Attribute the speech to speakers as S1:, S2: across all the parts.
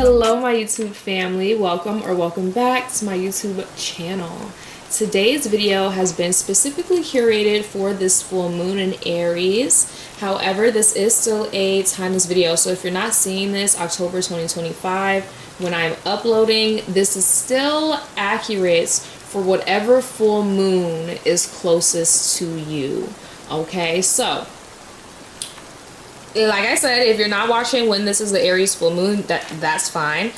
S1: Hello my YouTube family, welcome back to my YouTube channel. Today's video has been specifically curated for this full moon in Aries. However, this is still a timeless video, so if you're not seeing this October 2025 when I'm uploading, this is still accurate for whatever full moon is closest to you. Okay, so like I said, if you're not watching when this is the Aries full moon, that's fine.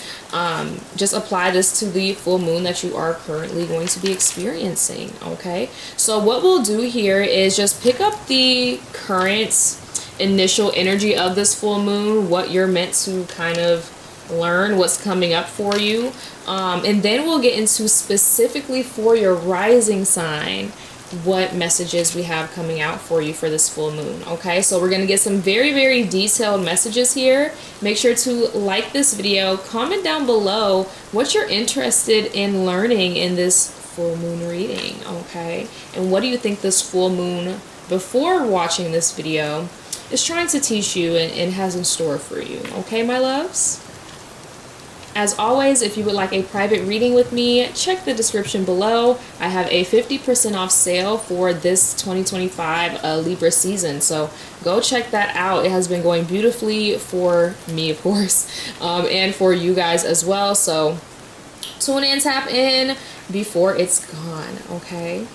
S1: Just apply this to the full moon that you are currently going to be experiencing, okay? So what we'll do here is just pick up the current initial energy of this full moon, what you're meant to kind of learn, what's coming up for you. And then we'll get into specifically for your rising sign, what messages we have coming out for you for this full moon. Okay, so we're going to get some very detailed messages here. Make sure to like this video, comment down below what you're interested in learning in this full moon reading. Okay, and what do you think this full moon, before watching this video, is trying to teach you and has in store for you. Okay, my loves? As always, if you would like a private reading with me, check the description below. I have a 50% off sale for this 2025 Libra season, so go check that out. It has been going beautifully for me, of course, and for you guys as well. So tune in, tap in before it's gone, okay?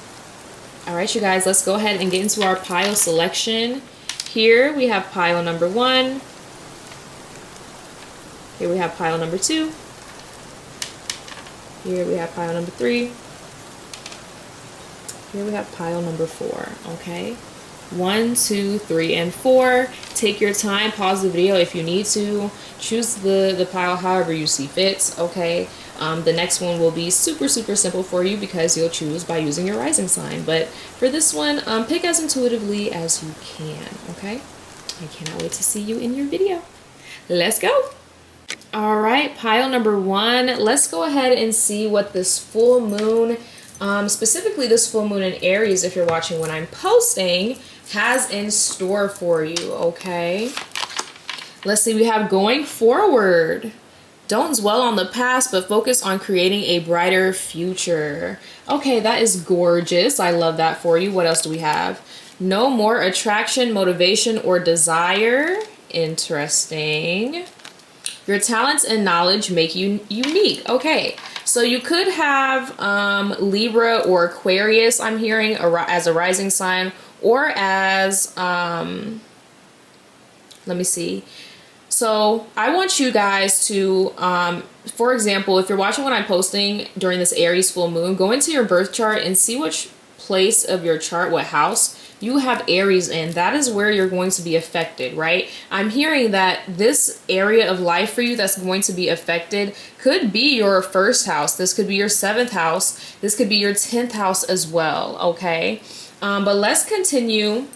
S1: All right, you guys, let's go ahead and get into our pile selection. Here we have pile number 1. Here we have pile number 2. Here we have pile number 3. Here we have pile number 4, okay? 1, 2, 3, and 4. Take your time, pause the video if you need to. Choose the pile however you see fit, okay? The next one will be super simple for you because you'll choose by using your rising sign. But for this one, pick as intuitively as you can, okay? I cannot wait to see you in your video. Let's go! All right, pile number 1. Let's go ahead and see what this full moon, specifically this full moon in Aries, if you're watching when I'm posting, has in store for you, okay? Let's see, we have going forward. Don't dwell on the past, but focus on creating a brighter future. Okay, that is gorgeous. I love that for you. What else do we have? No more attraction, motivation, or desire. Interesting. Your talents and knowledge make you unique. Okay, so you could have Libra or Aquarius, I'm hearing, as a rising sign, or as, let me see. So I want you guys to, for example, if you're watching when I'm posting during this Aries full moon, go into your birth chart and see which place of your chart, what house you have Aries in. That is where you're going to be affected, right? I'm hearing that this area of life for you that's going to be affected could be your first house. This could be your 7th house. This could be your 10th house as well, okay? But let's continue.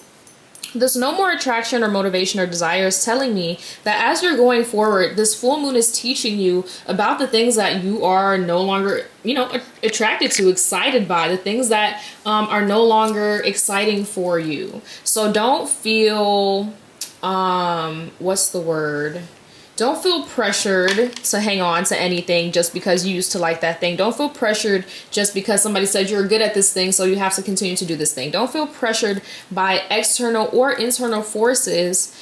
S1: This no more attraction or motivation or desire is telling me that as you're going forward, this full moon is teaching you about the things that you are no longer, attracted to, excited by, the things that are no longer exciting for you. So don't feel, what's the word? Don't feel pressured to hang on to anything just because you used to like that thing. Don't feel pressured just because somebody said you're good at this thing, so you have to continue to do this thing. Don't feel pressured by external or internal forces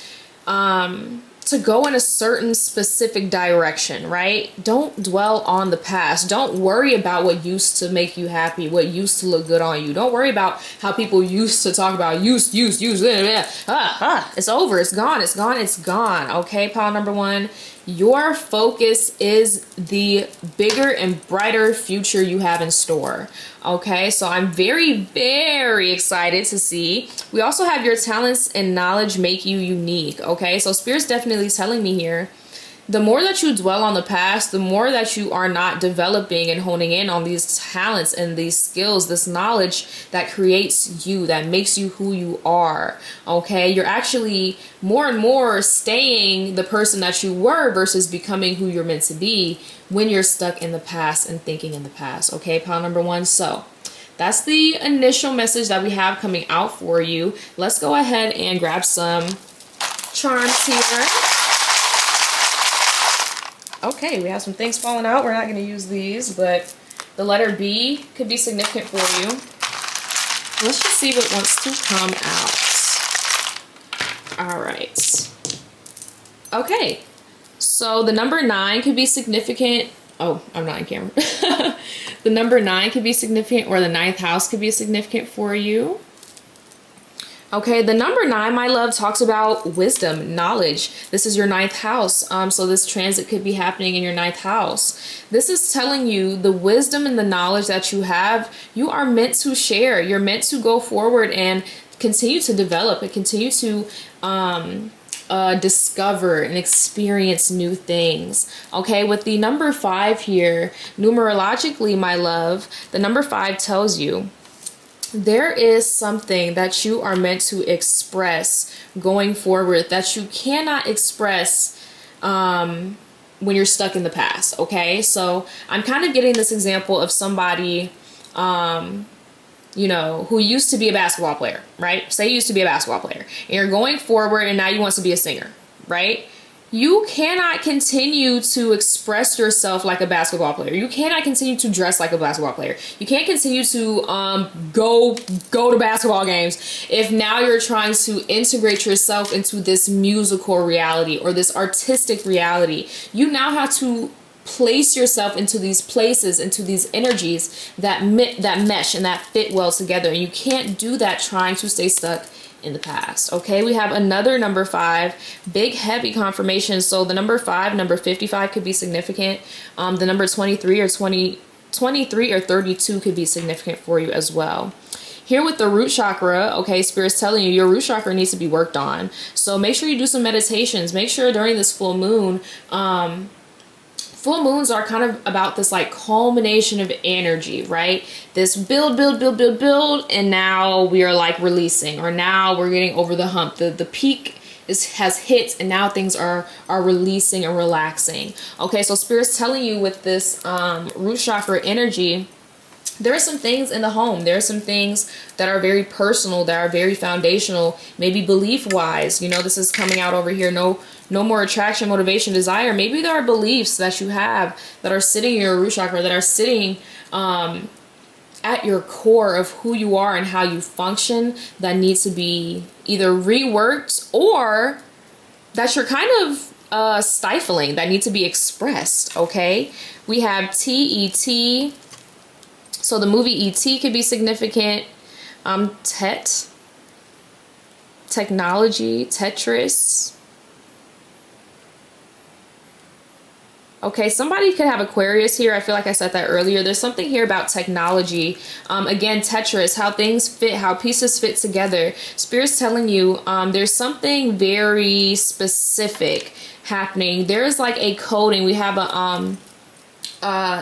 S1: to go in a certain specific direction, right? Don't dwell on the past. Don't worry about what used to make you happy, what used to look good on you. Don't worry about how people used to talk about use. It's over. It's gone. Okay, pile number 1. Your focus is the bigger and brighter future you have in store. Okay, so I'm very excited to see. We also have your talents and knowledge make you unique. Okay, so Spirit's definitely telling me here, the more that you dwell on the past, the more that you are not developing and honing in on these talents and these skills, this knowledge that creates you, that makes you who you are. Okay, you're actually more and more staying the person that you were versus becoming who you're meant to be when you're stuck in the past and thinking in the past. Okay, pile number 1. So that's the initial message that we have coming out for you. Let's go ahead and grab some charms here. Okay, we have some things falling out. We're not going to use these, but the letter B could be significant for you. Let's just see what wants to come out. All right. Okay. So the number 9 could be significant. Oh, I'm not in camera. The number 9 could be significant, or the 9th house could be significant for you. Okay, the number 9, my love, talks about wisdom, knowledge. This is your 9th house. So this transit could be happening in your 9th house. This is telling you the wisdom and the knowledge that you have, you are meant to share. You're meant to go forward and continue to develop and continue to discover and experience new things. Okay, with the number 5 here, numerologically, my love, the number 5 tells you there is something that you are meant to express going forward that you cannot express when you're stuck in the past. Okay, so I'm kind of getting this example of somebody you know, who used to be a basketball player, right? Say you used to be a basketball player and you're going forward and now you want to be a singer, right? You cannot continue to express yourself like a basketball player. You cannot continue to dress like a basketball player. You can't continue to go to basketball games if now you're trying to integrate yourself into this musical reality or this artistic reality. You now have to place yourself into these places, into these energies that mesh and that fit well together. And you can't do that trying to stay stuck in the past. Okay, we have another number 5, big heavy confirmation. So the number 5, number 55 could be significant. The number 23 or 23 or 32 could be significant for you as well. Here with the root chakra, okay, Spirit's telling you your root chakra needs to be worked on. So make sure you do some meditations. Make sure during this full moon, full moons are kind of about this like culmination of energy, right? This build, and now we are like releasing, or now we're getting over the hump. The peak has hit, and now things are releasing and relaxing. Okay, so Spirit's telling you with this root chakra energy, there are some things in the home. There are some things that are very personal, that are very foundational, maybe belief-wise. You know, this is coming out over here. No more attraction, motivation, desire. Maybe there are beliefs that you have that are sitting in your root chakra, that are sitting at your core of who you are and how you function, that needs to be either reworked or that you're kind of stifling, that need to be expressed. Okay, we have TET. So the movie E.T. could be significant. Technology, Tetris. Okay, somebody could have Aquarius here. I feel like I said that earlier. There's something here about technology. Again, Tetris, how things fit, how pieces fit together. Spirit's telling you there's something very specific happening. There's like a coding. We have a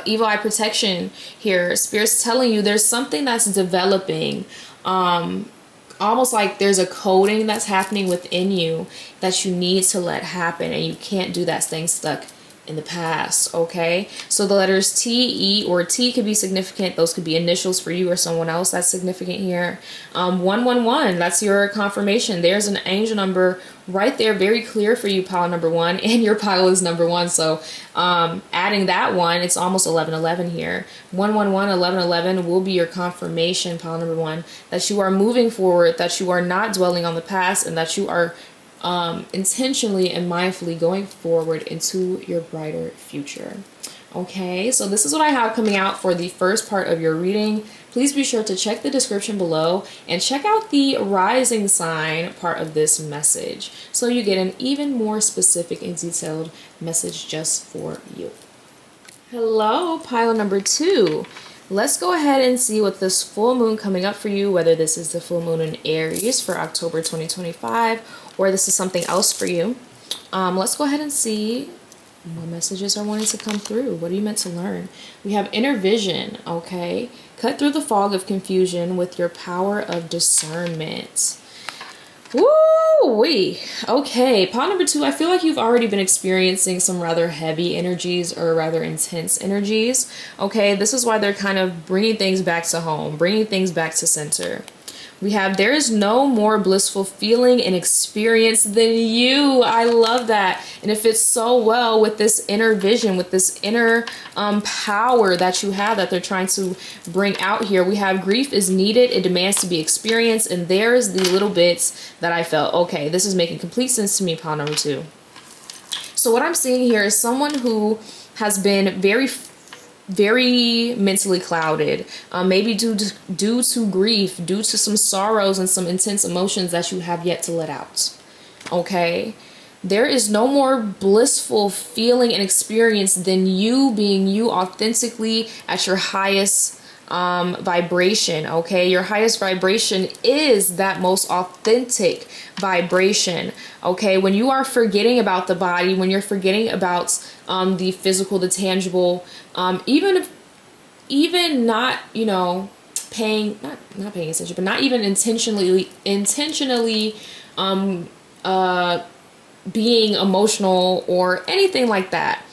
S1: evil eye protection here. Spirit's telling you there's something that's developing, almost like there's a coding that's happening within you that you need to let happen, and you can't do that staying stuck in the past. Okay, so the letters T, E, or T could be significant. Those could be initials for you or someone else. That's significant here. 111, that's your confirmation. There's an angel number right there, very clear for you, pile number 1, and your pile is number 1. So adding that one, it's almost 1111 here. 111, 1111 will be your confirmation, pile number 1, that you are moving forward, that you are not dwelling on the past, and that you are intentionally and mindfully going forward into your brighter future. Okay, so this is what I have coming out for the first part of your reading. Please be sure to check the description below and check out the rising sign part of this message so you get an even more specific and detailed message just for you. Hello, pile number 2. Let's go ahead and see what this full moon coming up for you, whether this is the full moon in Aries for October 2025 or this is something else for you. Let's go ahead and see what messages are wanting to come through. What are you meant to learn? We have inner vision, okay? Cut through the fog of confusion with your power of discernment. Woo-wee. Okay, pile number 2, I feel like you've already been experiencing some rather heavy energies or rather intense energies. Okay, this is why they're kind of bringing things back to home, bringing things back to center. We have, there is no more blissful feeling and experience than you. I love that. And it fits so well with this inner vision, with this inner power that you have that they're trying to bring out here. We have grief is needed. It demands to be experienced. And there's the little bits that I felt, okay, this is making complete sense to me, pile number 2. So what I'm seeing here is someone who has been very mentally clouded, maybe due to grief, due to some sorrows and some intense emotions that you have yet to let out. Okay, there is no more blissful feeling and experience than you being you authentically at your highest vibration. Okay, your highest vibration is that most authentic vibration. Okay, when you are forgetting about the body, when you're forgetting about the physical, the tangible, even not, you know, not paying attention, but not even intentionally being emotional or anything like that.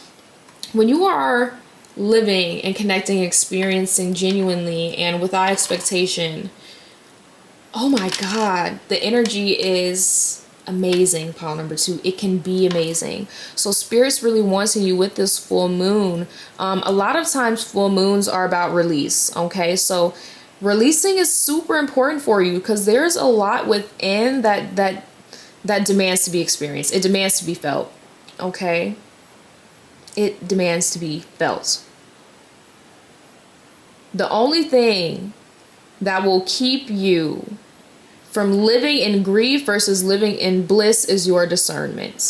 S1: When you are living and connecting, experiencing genuinely and without expectation, oh my God, the energy is amazing, pile number 2. It can be amazing. So spirit's really wanting you with this full moon. A lot of times full moons are about release. Okay, so releasing is super important for you because there's a lot within that demands to be experienced. It demands to be felt. Okay, it demands to be felt. The only thing that will keep you from living in grief versus living in bliss is your discernment.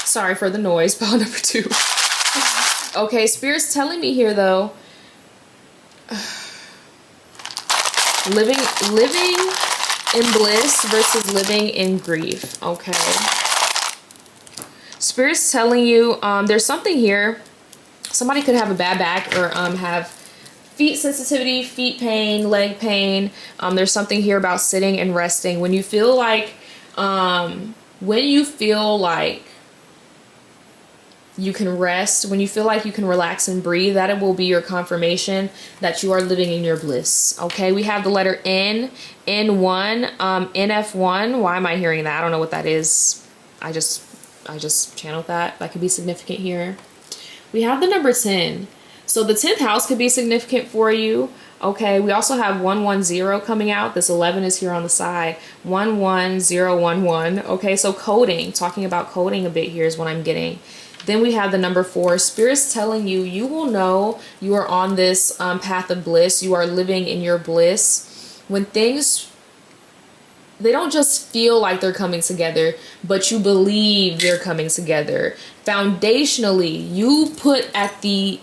S1: Sorry for the noise, pile number 2. Okay, spirit's telling me here though, living in bliss versus living in grief. Okay, spirit's telling you there's something here. Somebody could have a bad back or have feet sensitivity, feet pain, leg pain. There's something here about sitting and resting. When you feel like you can rest, when you feel like you can relax and breathe, that it will be your confirmation that you are living in your bliss. Okay, we have the letter N, N1, NF1. Why am I hearing that? I don't know what that is. I just channeled that. That could be significant here. We have the number 10. So the 10th house could be significant for you. Okay, we also have 110 coming out. This 11 is here on the side. 11011. Okay, so coding, talking about coding a bit here is what I'm getting. Then we have the number 4. Spirit's telling you, you will know you are on this path of bliss. You are living in your bliss. When things, they don't just feel like they're coming together, but you believe they're coming together. Foundationally, you put at the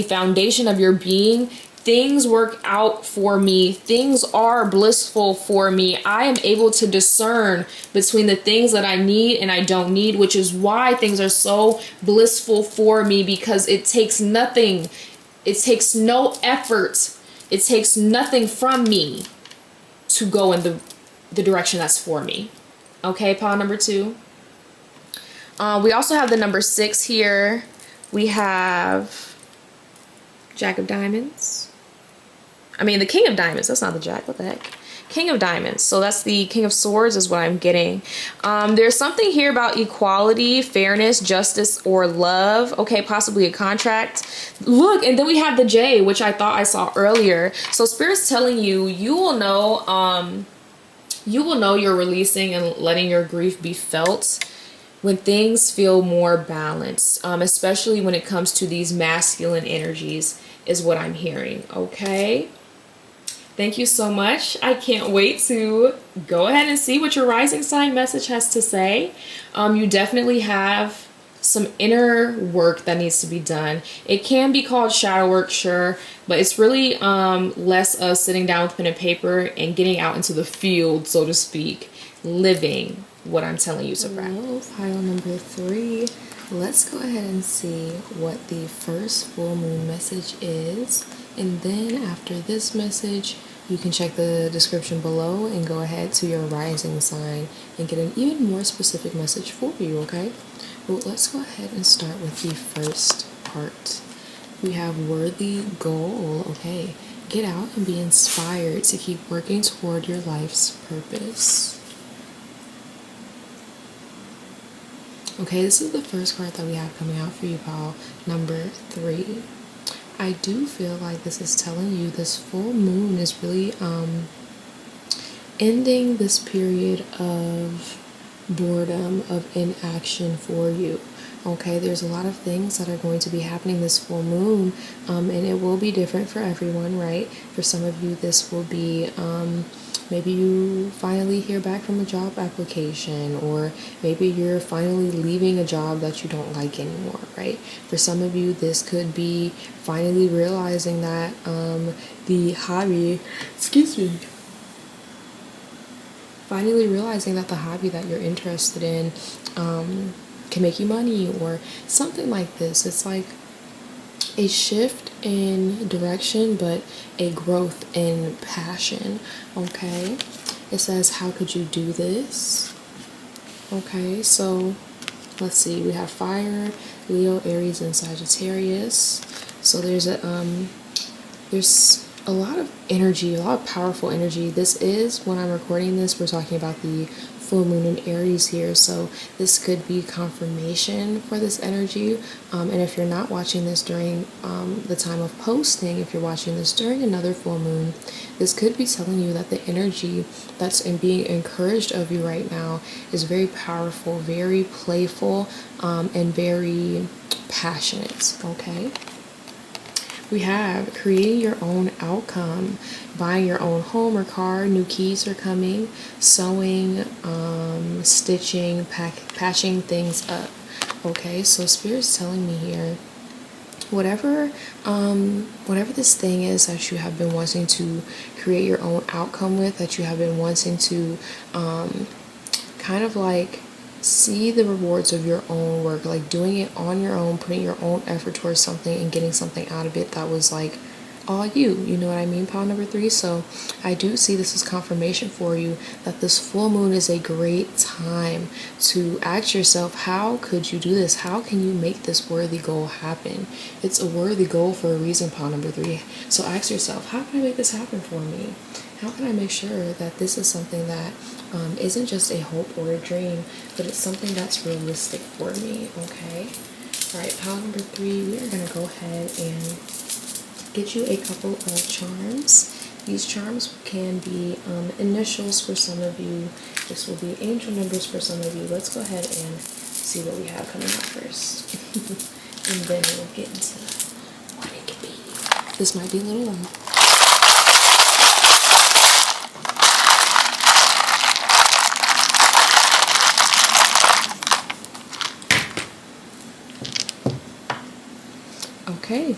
S1: foundation of your being, things work out for me. Things are blissful for me. I am able to discern between the things that I need and I don't need, which is why things are so blissful for me, because it takes nothing. It takes no effort. It takes nothing from me to go in the direction that's for me. Okay, pile number 2. We also have the number 6 here. We have Jack of Diamonds. I mean, the King of Diamonds. That's not the Jack. What the heck? King of Diamonds. So that's the King of Swords is what I'm getting. There's something here about equality, fairness, justice, or love. Okay, possibly a contract. Look, and then we have the J, which I thought I saw earlier. So Spirit's telling you, you will know you're releasing and letting your grief be felt when things feel more balanced, especially when it comes to these masculine energies is what I'm hearing. Okay, thank you so much. I can't wait to go ahead and see what your rising sign message has to say. You definitely have some inner work that needs to be done. It can be called shadow work, sure, but it's really less of sitting down with pen and paper and getting out into the field, so to speak, living what I'm telling you to practice. Pile number 3. Let's go ahead and see what the first full moon message is, and then after this message you can check the description below and go ahead to your rising sign and get an even more specific message for you. Okay, well, let's go ahead and start with the first part. We have worthy goal. Okay, get out and be inspired to keep working toward your life's purpose. Okay, this is the first card that we have coming out for you, pal. Number 3. I do feel like this is telling you this full moon is really ending this period of boredom, of inaction for you. Okay, there's a lot of things that are going to be happening this full moon, and it will be different for everyone, right? For some of you, this will be maybe you finally hear back from a job application, or maybe you're finally leaving a job that you don't like anymore, right? For some of you, this could be finally realizing that the hobby, finally realizing that the hobby that you're interested in can make you money, or something like this. It's like a shift in direction, but a growth in passion. Okay, it says, how could you do this? Okay, so let's see, we have fire, Leo, Aries, and Sagittarius. So there's a lot of energy, a lot of powerful energy. This is, when I'm recording this, we're talking about the full moon in Aries here, so this could be confirmation for this energy. And if you're not watching this during the time of posting, if you're watching this during another full moon, this could be telling you that the energy that's being encouraged of you right now is very powerful, very playful, and very passionate. Okay, we have creating your own outcome, buying your own home or car, new keys are coming, sewing, stitching, patching things up. Okay, so Spirit's telling me here, whatever this thing is that you have been wanting to create your own outcome with, that you have been wanting to kind of like see the rewards of your own work, like doing it on your own, putting your own effort towards something and getting something out of it that was like all you know what I mean, pile number 3. So I do see this as confirmation for you that this full moon is a great time to ask yourself, how could you do this? How can you make this worthy goal happen? It's a worthy goal for a reason, pile number 3. So ask yourself, how can I make this happen for me? How can I make sure that this is something that isn't just a hope or a dream, but it's something that's realistic for me? Okay, all right, pile number 3, we are going to go ahead and get you a couple of charms. These charms can be initials for some of you. This will be angel numbers for some of you. Let's go ahead and see what we have coming up first. And then we'll get into what it could be. This might be a little long. Okay.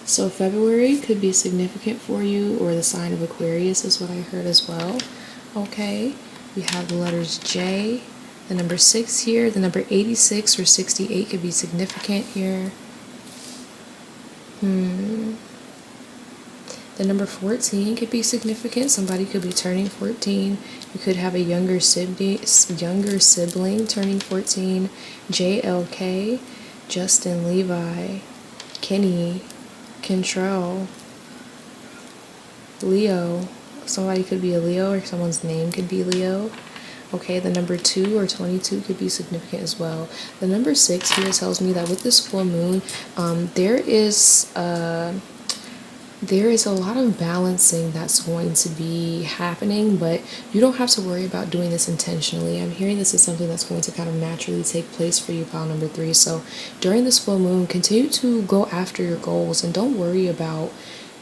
S1: So February could be significant for you, or the sign of Aquarius is what I heard as well. Okay, we have the letters J, the number 6 here, the number 86 or 68 could be significant here. The number 14 could be significant. Somebody could be turning 14. You could have a younger sibling turning 14. JLK, Justin, Levi, Kenny, Control, Leo. Somebody could be a Leo, or someone's name could be Leo. Okay, the number 2 or 22 could be significant as well. The number 6 here tells me that with this full moon, there is a lot of balancing that's going to be happening, but you don't have to worry about doing this intentionally. I'm hearing this is something that's going to kind of naturally take place for you, pile number 3. So during this full moon, continue to go after your goals and don't worry about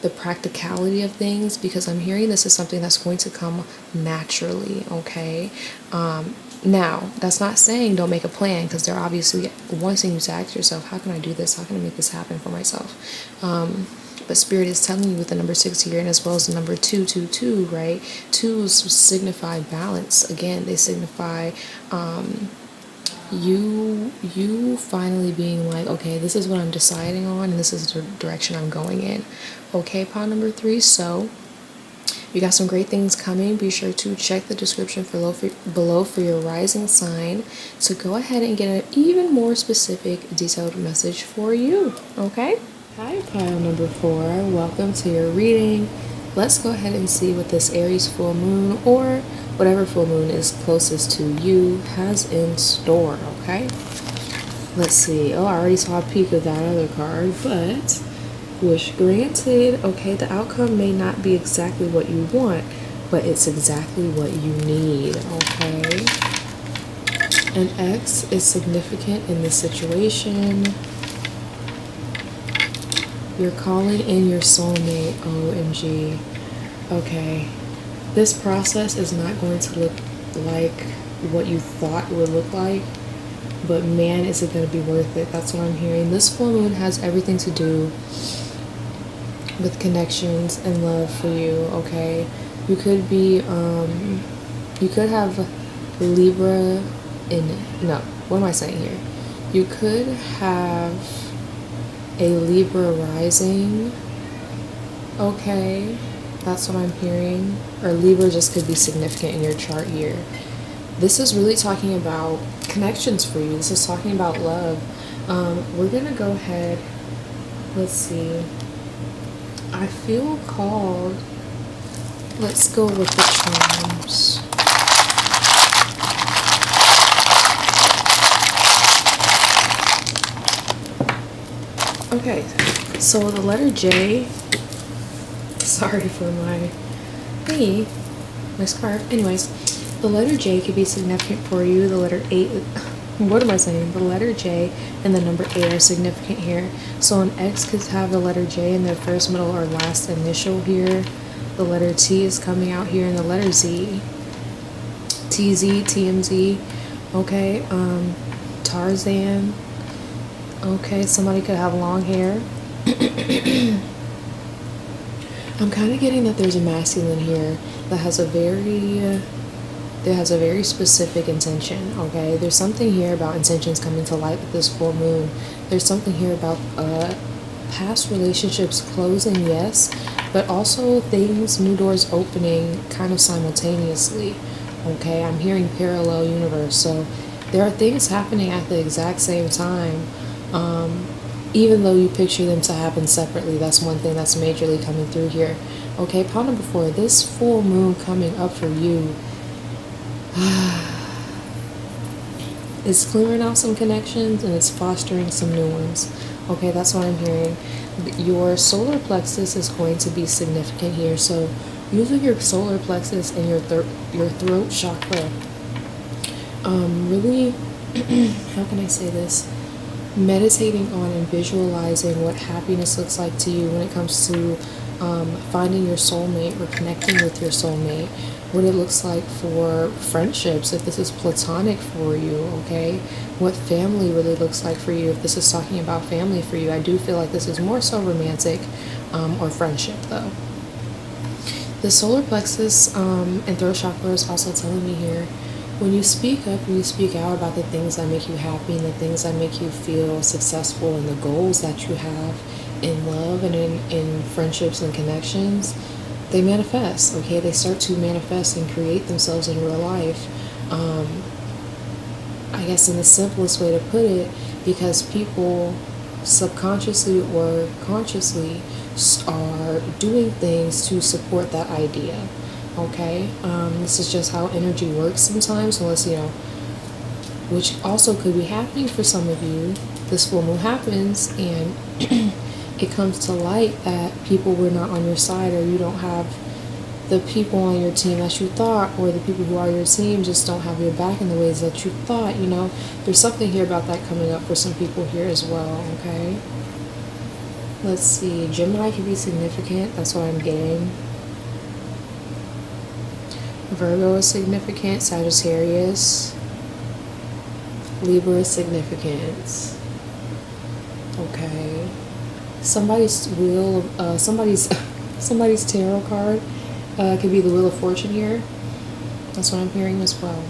S1: the practicality of things, because I'm hearing this is something that's going to come naturally. Okay, now that's not saying don't make a plan, because they're obviously wanting you to ask yourself, how can I do this? How can I make this happen for myself? But Spirit is telling you with the number 6 here, and as well as the number 222, right? 2s signify balance. Again, they signify you finally being like, okay, this is what I'm deciding on, and this is the direction I'm going in. Okay, pile number 3. So you got some great things coming. Be sure to check the description below for your rising sign to go ahead and get an even more specific, detailed message for you. Okay. Hi, pile number 4. Welcome to your reading. Let's go ahead and see what this Aries full moon, or whatever full moon is closest to you, has in store, okay? Let's see. Oh, I already saw a peek of that other card, but wish granted. Okay, the outcome may not be exactly what you want, but it's exactly what you need, okay? An X is significant in this situation. You're calling in your soulmate. OMG. Okay. This process is not going to look like what you thought it would look like, but man, is it going to be worth it. That's what I'm hearing. This full moon has everything to do with connections and love for you, okay? You could be, you could have Libra in, no, what am I saying here? You could have a Libra rising, okay? That's what I'm hearing. Or Libra just could be significant in your chart here. This is really talking about connections for you. This is talking about love. We're gonna go ahead, let's see. I feel called, let's go with the charms. Okay, so the letter J, sorry for my scarf. Anyways, the letter J could be significant for you. The letter 8, what am I saying? The letter J and the number 8 are significant here. So an X could have the letter J in their first, middle, or last initial here. The letter T is coming out here, and the letter Z. TZ, TMZ, okay, Tarzan. Okay, somebody could have long hair. I'm kind of getting that there's a masculine here that has a very specific intention, okay? There's something here about intentions coming to light with this full moon. There's something here about past relationships closing, yes, but also things, new doors opening kind of simultaneously, okay? I'm hearing parallel universe, so there are things happening at the exact same time. Even though you picture them to happen separately, that's one thing that's majorly coming through here. Okay, pile number 4, this full moon coming up for you is clearing out some connections and it's fostering some new ones. Okay, that's what I'm hearing. Your solar plexus is going to be significant here, so using your solar plexus and your throat chakra, really, how can I say this? Meditating on and visualizing what happiness looks like to you when it comes to finding your soulmate or connecting with your soulmate, what it looks like for friendships, if this is platonic for you, okay? What family really looks like for you, if this is talking about family for you. I do feel like this is more so romantic or friendship, though. The solar plexus and throat chakra is also telling me here, when you speak up and you speak out about the things that make you happy and the things that make you feel successful and the goals that you have in love and in friendships and connections, they manifest, okay? They start to manifest and create themselves in real life. I guess in the simplest way to put it, because people subconsciously or consciously are doing things to support that idea. Okay, this is just how energy works sometimes, unless, you know, which also could be happening for some of you. This full moon happens and it comes to light that people were not on your side, or you don't have the people on your team that you thought, or the people who are your team just don't have your back in the ways that you thought, you know. There's something here about that coming up for some people here as well, okay? Let's see, Gemini can be significant, that's what I'm getting. Virgo is significant, Sagittarius, Libra is significant. Okay. Somebody's wheel, somebody's tarot card could be the Wheel of Fortune here. That's what I'm hearing as well.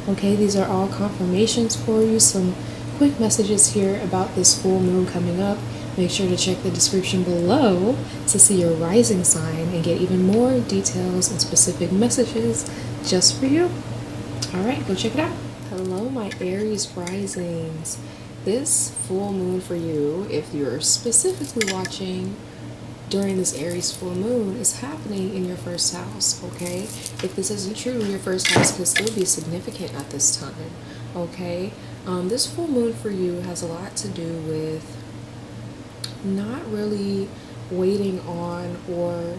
S1: Okay, these are all confirmations for you. Some quick messages here about this full moon coming up. Make sure to check the description below to see your rising sign and get even more details and specific messages just for you. All right, go check it out. Hello, my Aries risings. this full moon for you, if you're specifically watching during this Aries full moon, is happening in your first house, okay? If this isn't true, your first house can still be significant at this time, okay? This full moon for you has a lot to do with not really waiting on or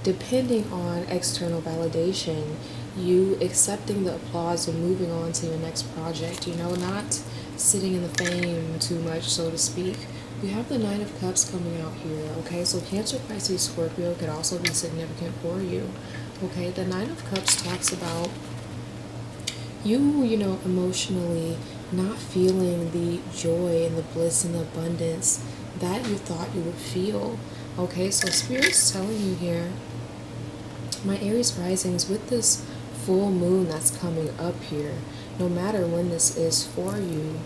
S1: depending on external validation, you accepting the applause and moving on to your next project, you know, not sitting in the fame too much, so to speak. We have the Nine of Cups coming out here, okay? So Cancer, Pisces, Scorpio could also be significant for you, okay? The Nine of Cups talks about you know, emotionally not feeling the joy and the bliss and the abundance that you thought you would feel, okay? So Spirit's telling you here, my Aries risings, with this full moon that's coming up here, no matter when this is for you,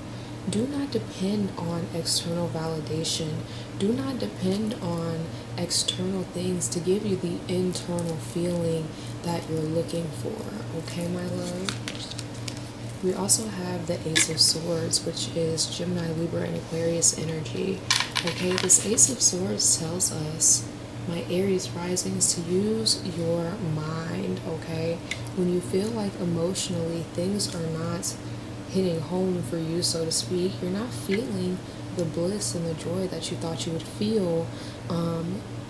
S1: do not depend on external validation. Do not depend on external things to give you the internal feeling that you're looking for, okay, my love? We also have the Ace of Swords, which is Gemini, Libra, and Aquarius energy, okay? This Ace of Swords tells us, my Aries risings, to use your mind, okay? When you feel like emotionally things are not hitting home for you, so to speak, you're not feeling the bliss and the joy that you thought you would feel,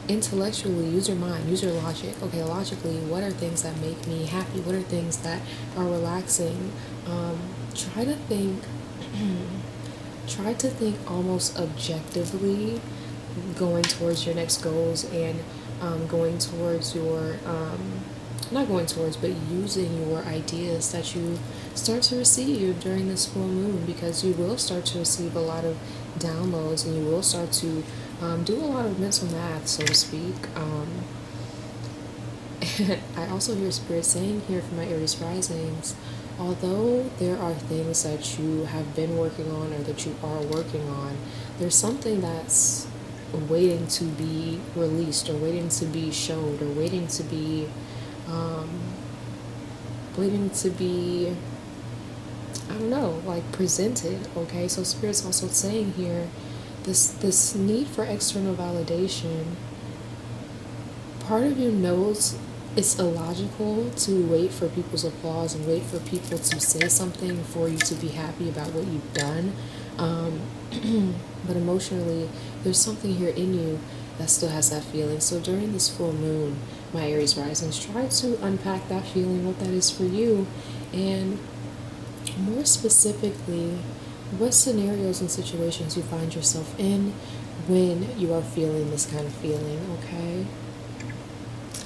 S1: intellectually, use your mind, use your logic. Okay, logically, what are things that make me happy? What are things that are relaxing? Try to think try to think almost objectively, going towards your next goals, and going towards your not going towards, but using your ideas that you start to receive during this full moon, because you will start to receive a lot of downloads, and you will start to do a lot of mental math, so to speak. I also hear Spirit saying here for my Aries risings, although there are things that you have been working on or that you are working on, there's something that's waiting to be released, or waiting to be showed, or waiting to be I don't know, like presented, okay? So Spirit's also saying here, this need for external validation, part of you knows it's illogical to wait for people's applause and wait for people to say something for you to be happy about what you've done. But emotionally, there's something here in you that still has that feeling. So during this full moon, my Aries risings, try to unpack that feeling, what that is for you, and more specifically, what scenarios and situations you find yourself in when you are feeling this kind of feeling, okay?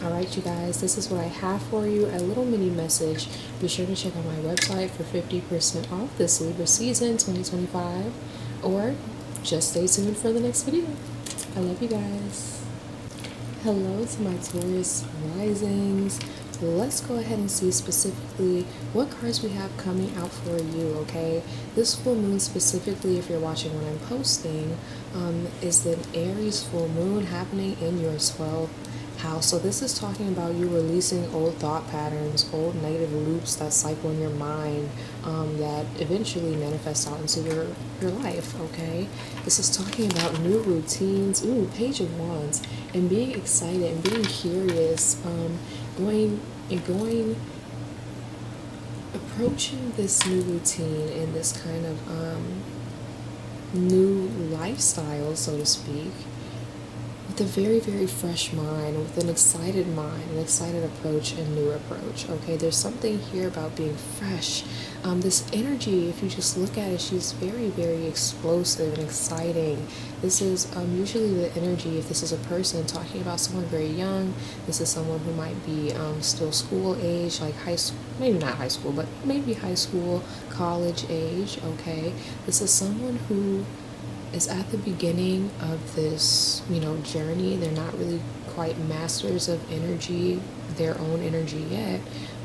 S1: Alright, you guys, this is what I have for you, a little mini message. Be sure to check out my website for 50% off this Libra season 2025, or just stay tuned for the next video. I love you guys. Hello to my Taurus risings. Let's go ahead and see specifically what cards we have coming out for you, okay? This full moon specifically, if you're watching when I'm posting, is the Aries full moon happening in your 12th house. So this is talking about you releasing old thought patterns, old negative loops that cycle in your mind, that eventually manifest out into your life, okay? This is talking about new routines, Page of Wands, and being excited and being curious, approaching this new routine and this kind of new lifestyle, so to speak, with a very, very fresh mind, with an excited mind, an excited approach, and new approach, okay? There's something here about being fresh. This energy, if you just look at it, she's very, very explosive and exciting. This is usually the energy, if this is a person talking about someone very young, this is someone who might be still school age, like high school, maybe not high school, but maybe high school, college age, okay? This is someone who is at the beginning of this, journey. They're not really quite masters of energy, their own energy yet,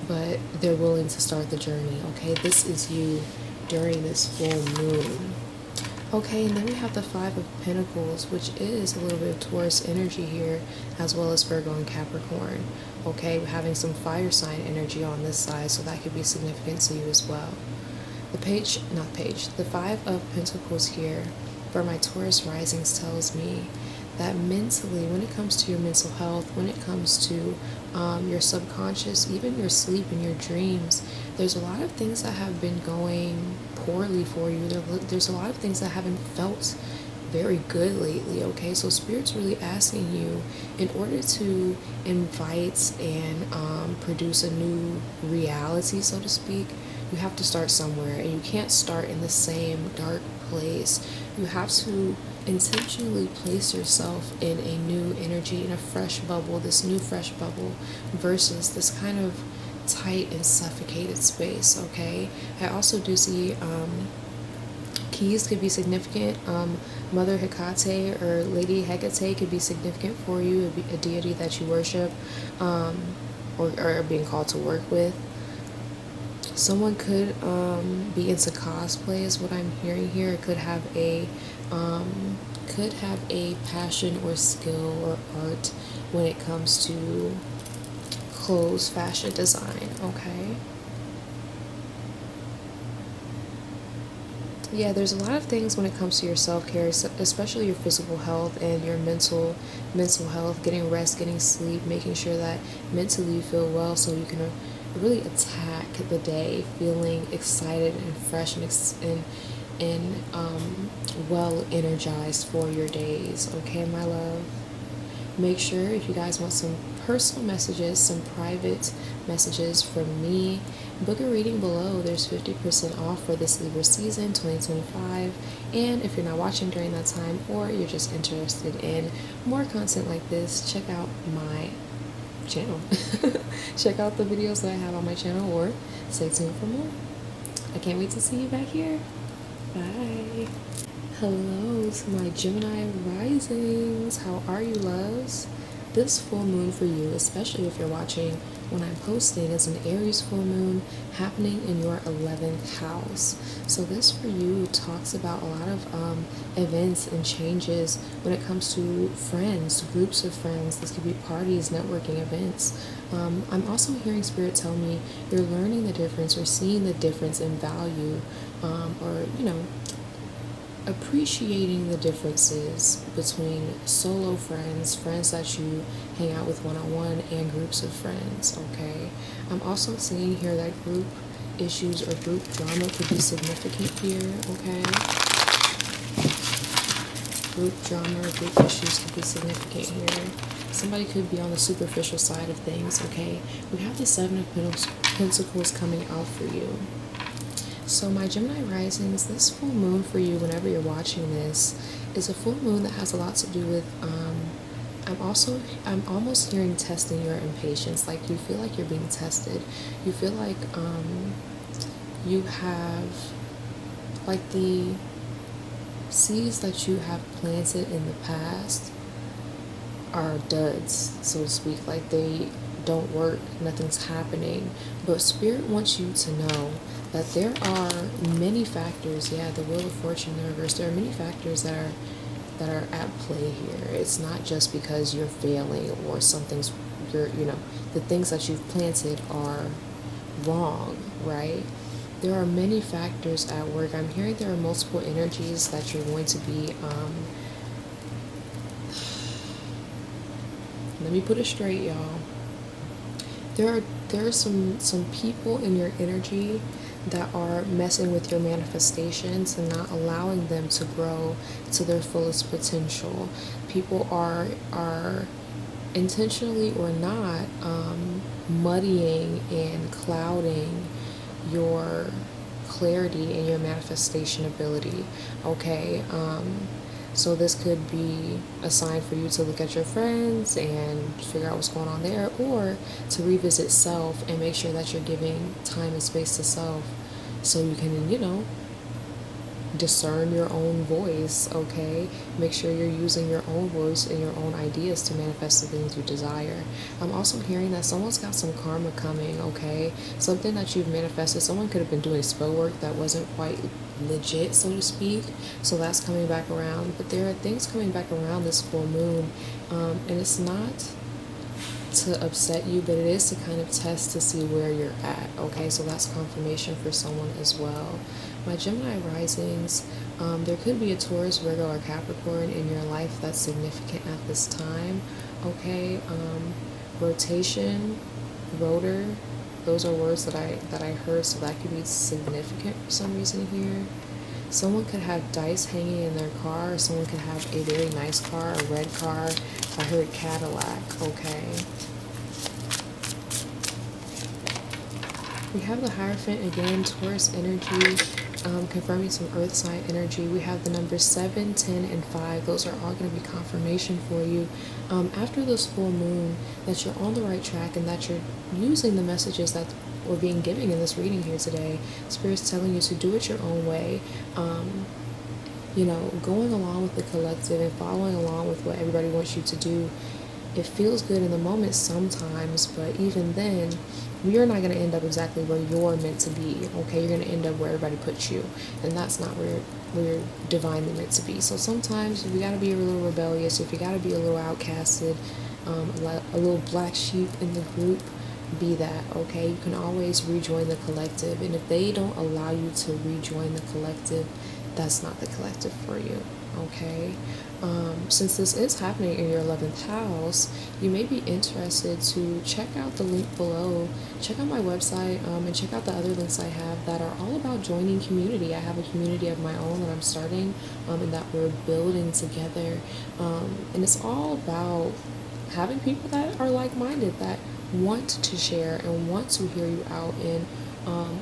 S1: but they're willing to start the journey, okay? This is you during this full moon. Okay, and then we have the Five of Pentacles, which is a little bit of Taurus energy here, as well as Virgo and Capricorn. Okay, we're having some fire sign energy on this side, so that could be significant to you as well. the Five of Pentacles here for my Taurus risings tells me that mentally, when it comes to your mental health, when it comes to your subconscious, even your sleep and your dreams, there's a lot of things that have been going poorly for you. There's a lot of things that haven't felt very good lately, okay? So Spirit's really asking you, in order to invite and produce a new reality, so to speak, you have to start somewhere, and you can't start in the same dark place. You have to intentionally place yourself in a new energy, in a fresh bubble, this new fresh bubble, versus this kind of tight and suffocated space, okay? I also do see keys could be significant. Mother Hecate or Lady Hecate could be significant for you, a deity that you worship, or are being called to work with. Someone could be into cosplay, is what I'm hearing here. It could have a passion or skill or art when it comes to clothes, fashion design, okay? Yeah, there's a lot of things when it comes to your self-care, especially your physical health and your mental health, getting rest, getting sleep, making sure that mentally you feel well so you can really attack the day feeling excited and fresh and well energized for your days, okay, my love? Make sure, if you guys want some personal messages, some private messages from me, book a reading below. There's 50% off for this Libra season 2025. And if you're not watching during that time, or you're just interested in more content like this, check out my channel. Check out the videos that I have on my channel, or stay tuned for more. I can't wait to see you back here. Bye. Hello to my Gemini risings. How are you, loves? This full moon for you, especially if you're watching when I'm posting, is an Aries full moon happening in your 11th house. So this for you talks about a lot of events and changes when it comes to friends, groups of friends. This could be parties, networking events. I'm also hearing Spirit tell me you're learning the difference or seeing the difference in value, or, you know, appreciating the differences between solo friends, friends that you hang out with one-on-one, and groups of friends, okay? I'm also seeing here that group issues or group drama could be significant here, okay? Group drama or group issues could be significant here. Somebody could be on the superficial side of things, okay? We have the Seven of Pentacles coming out for you. So my Gemini risings, this full moon for you, whenever you're watching this, is a full moon that has a lot to do with, I'm almost hearing testing your impatience. Like, you feel like you're being tested. You feel like you have, like, the seeds that you have planted in the past are duds, so to speak. Like, they don't work, nothing's happening. But Spirit wants you to know that there are many factors, the Wheel of Fortune, the reverse, there are many factors that are at play here. It's not just because you're failing or the things that you've planted are wrong, right? There are many factors at work. I'm hearing there are multiple energies that you're going to be, let me put it straight, y'all. There are some people in your energy that are messing with your manifestations and not allowing them to grow to their fullest potential. People are intentionally or not muddying and clouding your clarity and your manifestation ability, okay? So this could be a sign for you to look at your friends and figure out what's going on there, or to revisit self and make sure that you're giving time and space to self so you can, discern your own voice, okay? Make sure you're using your own voice and your own ideas to manifest the things you desire. I'm also hearing that someone's got some karma coming, okay? Something that you've manifested. Someone could have been doing spell work that wasn't quite legit, so to speak. So that's coming back around. But there are things coming back around this full moon, and it's not to upset you, but it is to kind of test to see where you're at, okay? So that's confirmation for someone as well. My Gemini risings, there could be a Taurus, Virgo, or Capricorn in your life that's significant at this time, okay? Rotation, rotor, those are words that I heard, so that could be significant for some reason here. Someone could have dice hanging in their car, or someone could have a very nice car, a red car. I heard Cadillac, okay. We have the Hierophant again, Taurus energy, confirming some earth sign energy. We have the numbers 7, 10, and 5. Those are all going to be confirmation for you after this full moon, that you're on the right track and that you're using the messages that we're being given in this reading here today. Spirit's telling you to do it your own way. You know, going along with the collective and following along with what everybody wants you to do. It feels good in the moment sometimes, but even then, you're not going to end up exactly where you're meant to be, okay? You're going to end up where everybody puts you, and that's not where you're divinely meant to be. So sometimes we got to be a little rebellious, if you got to be a little outcasted, a little black sheep in the group, be that, okay? You can always rejoin the collective, and if they don't allow you to rejoin the collective, that's not the collective for you, okay? Since this is happening in your 11th house, you may be interested to check out the link below, check out my website, and check out the other links I have that are all about joining community. I have a community of my own that I'm starting, and that we're building together, and it's all about having people that are like-minded, that want to share and want to hear you out and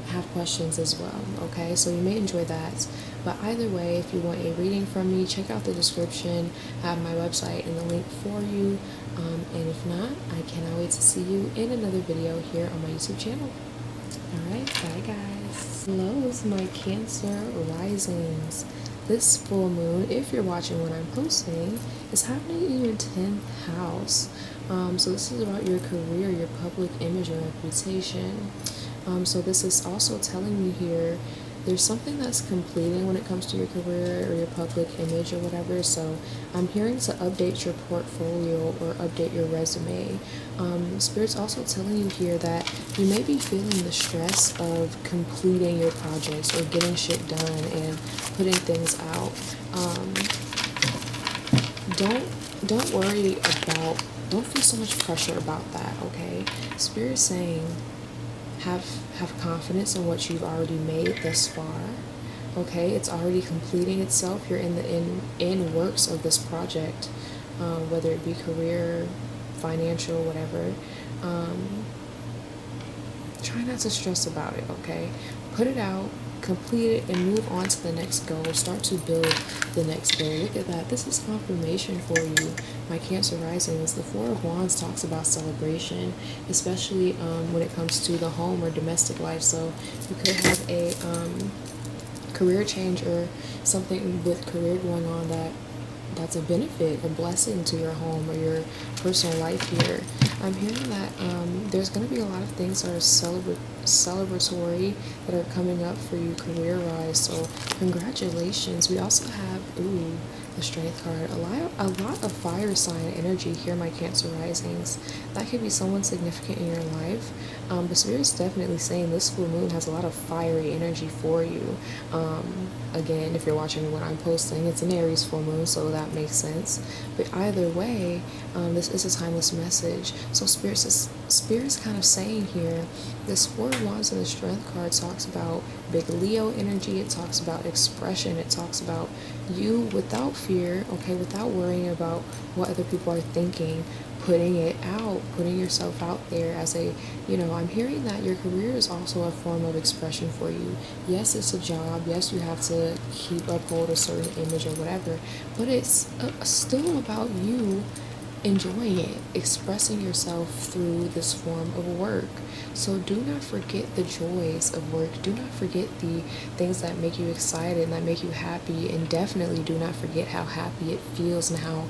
S1: have questions as well, okay? So you may enjoy that. But either way, if you want a reading from me, check out the description. I have my website and the link for you. And if not, I cannot wait to see you in another video here on my YouTube channel. Alright, bye guys. Hello, my Cancer risings. This full moon, if you're watching when I'm posting, is happening in your 10th house. So this is about your career, your public image, and reputation. So this is also telling me here, there's something that's completing when it comes to your career or your public image or whatever. So I'm hearing to update your portfolio or update your resume. Spirit's also telling you here that you may be feeling the stress of completing your projects or getting shit done and putting things out. Don't worry about, don't feel so much pressure about that, okay? Spirit's saying have confidence in what you've already made thus far, okay? It's already completing itself. You're in the end works of this project, whether it be career, financial, whatever. Try not to stress about it, okay? Put it out, complete it, and move on to the next goal. Start to build the next goal. Look at that. This is confirmation for you, my Cancer risings. The Four of Wands talks about celebration, especially when it comes to the home or domestic life. So you could have a career change or something with career going on that's a benefit, a blessing to your home or your personal life here. I'm hearing that there's going to be a lot of things that are celebratory that are coming up for you career-wise. So congratulations. We also have, the Strength card. A lot of fire sign energy here, my Cancer risings. That could be someone significant in your life. But Spirit's definitely saying this full moon has a lot of fiery energy for you. Again, if you're watching me when I'm posting, it's an Aries full moon, so that makes sense. But either way, this is a timeless message. So Spirit's kind of saying here, this Four of Wands and the Strength card talks about big Leo energy. It talks about expression. It talks about you without fear, okay, without worrying about what other people are thinking, putting it out, putting yourself out there as a, I'm hearing that your career is also a form of expression for you. Yes, it's a job. Yes, you have to uphold a certain image or whatever, but it's still about you enjoying it, expressing yourself through this form of work. So do not forget the joys of work. Do not forget the things that make you excited and that make you happy, and definitely do not forget how happy it feels and how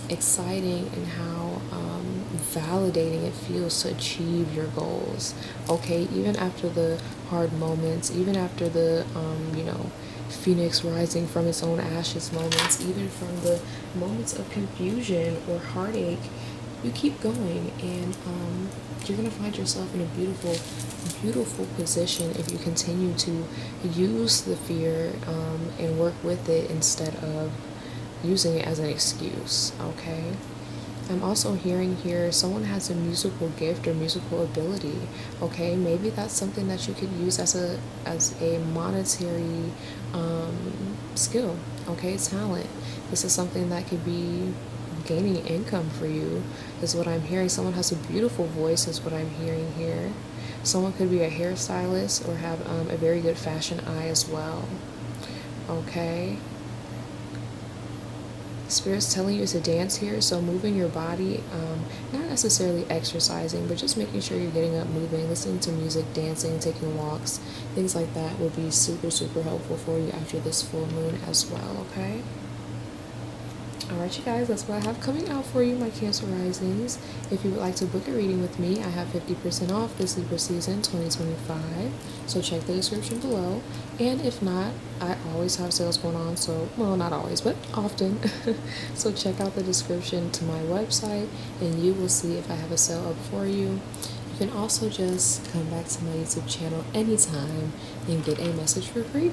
S1: exciting and how validating it feels to achieve your goals, okay? Even after the hard moments, even after the phoenix rising from its own ashes moments, even from the moments of confusion or heartache, you keep going, and you're going to find yourself in a beautiful, beautiful position if you continue to use the fear and work with it instead of using it as an excuse, okay? I'm also hearing here someone has a musical gift or musical ability, okay? Maybe that's something that you could use as a monetary skill, okay? Talent. This is something that could be gaining income for you, is what I'm hearing. Someone has a beautiful voice, is what I'm hearing here. Someone could be a hairstylist or have a very good fashion eye as well, okay? Spirit's telling you to dance here, so moving your body, not necessarily exercising, but just making sure you're getting up, moving, listening to music, dancing, taking walks, things like that will be super, super helpful for you after this full moon as well, okay? Alright, you guys, that's what I have coming out for you, my Cancer risings. If you would like to book a reading with me, I have 50% off this Libra season 2025, so check the description below. And if not, I always have sales going on, so, well, not always, but often. So check out the description to my website, and you will see if I have a sale up for you. You can also just come back to my YouTube channel anytime and get a message for free.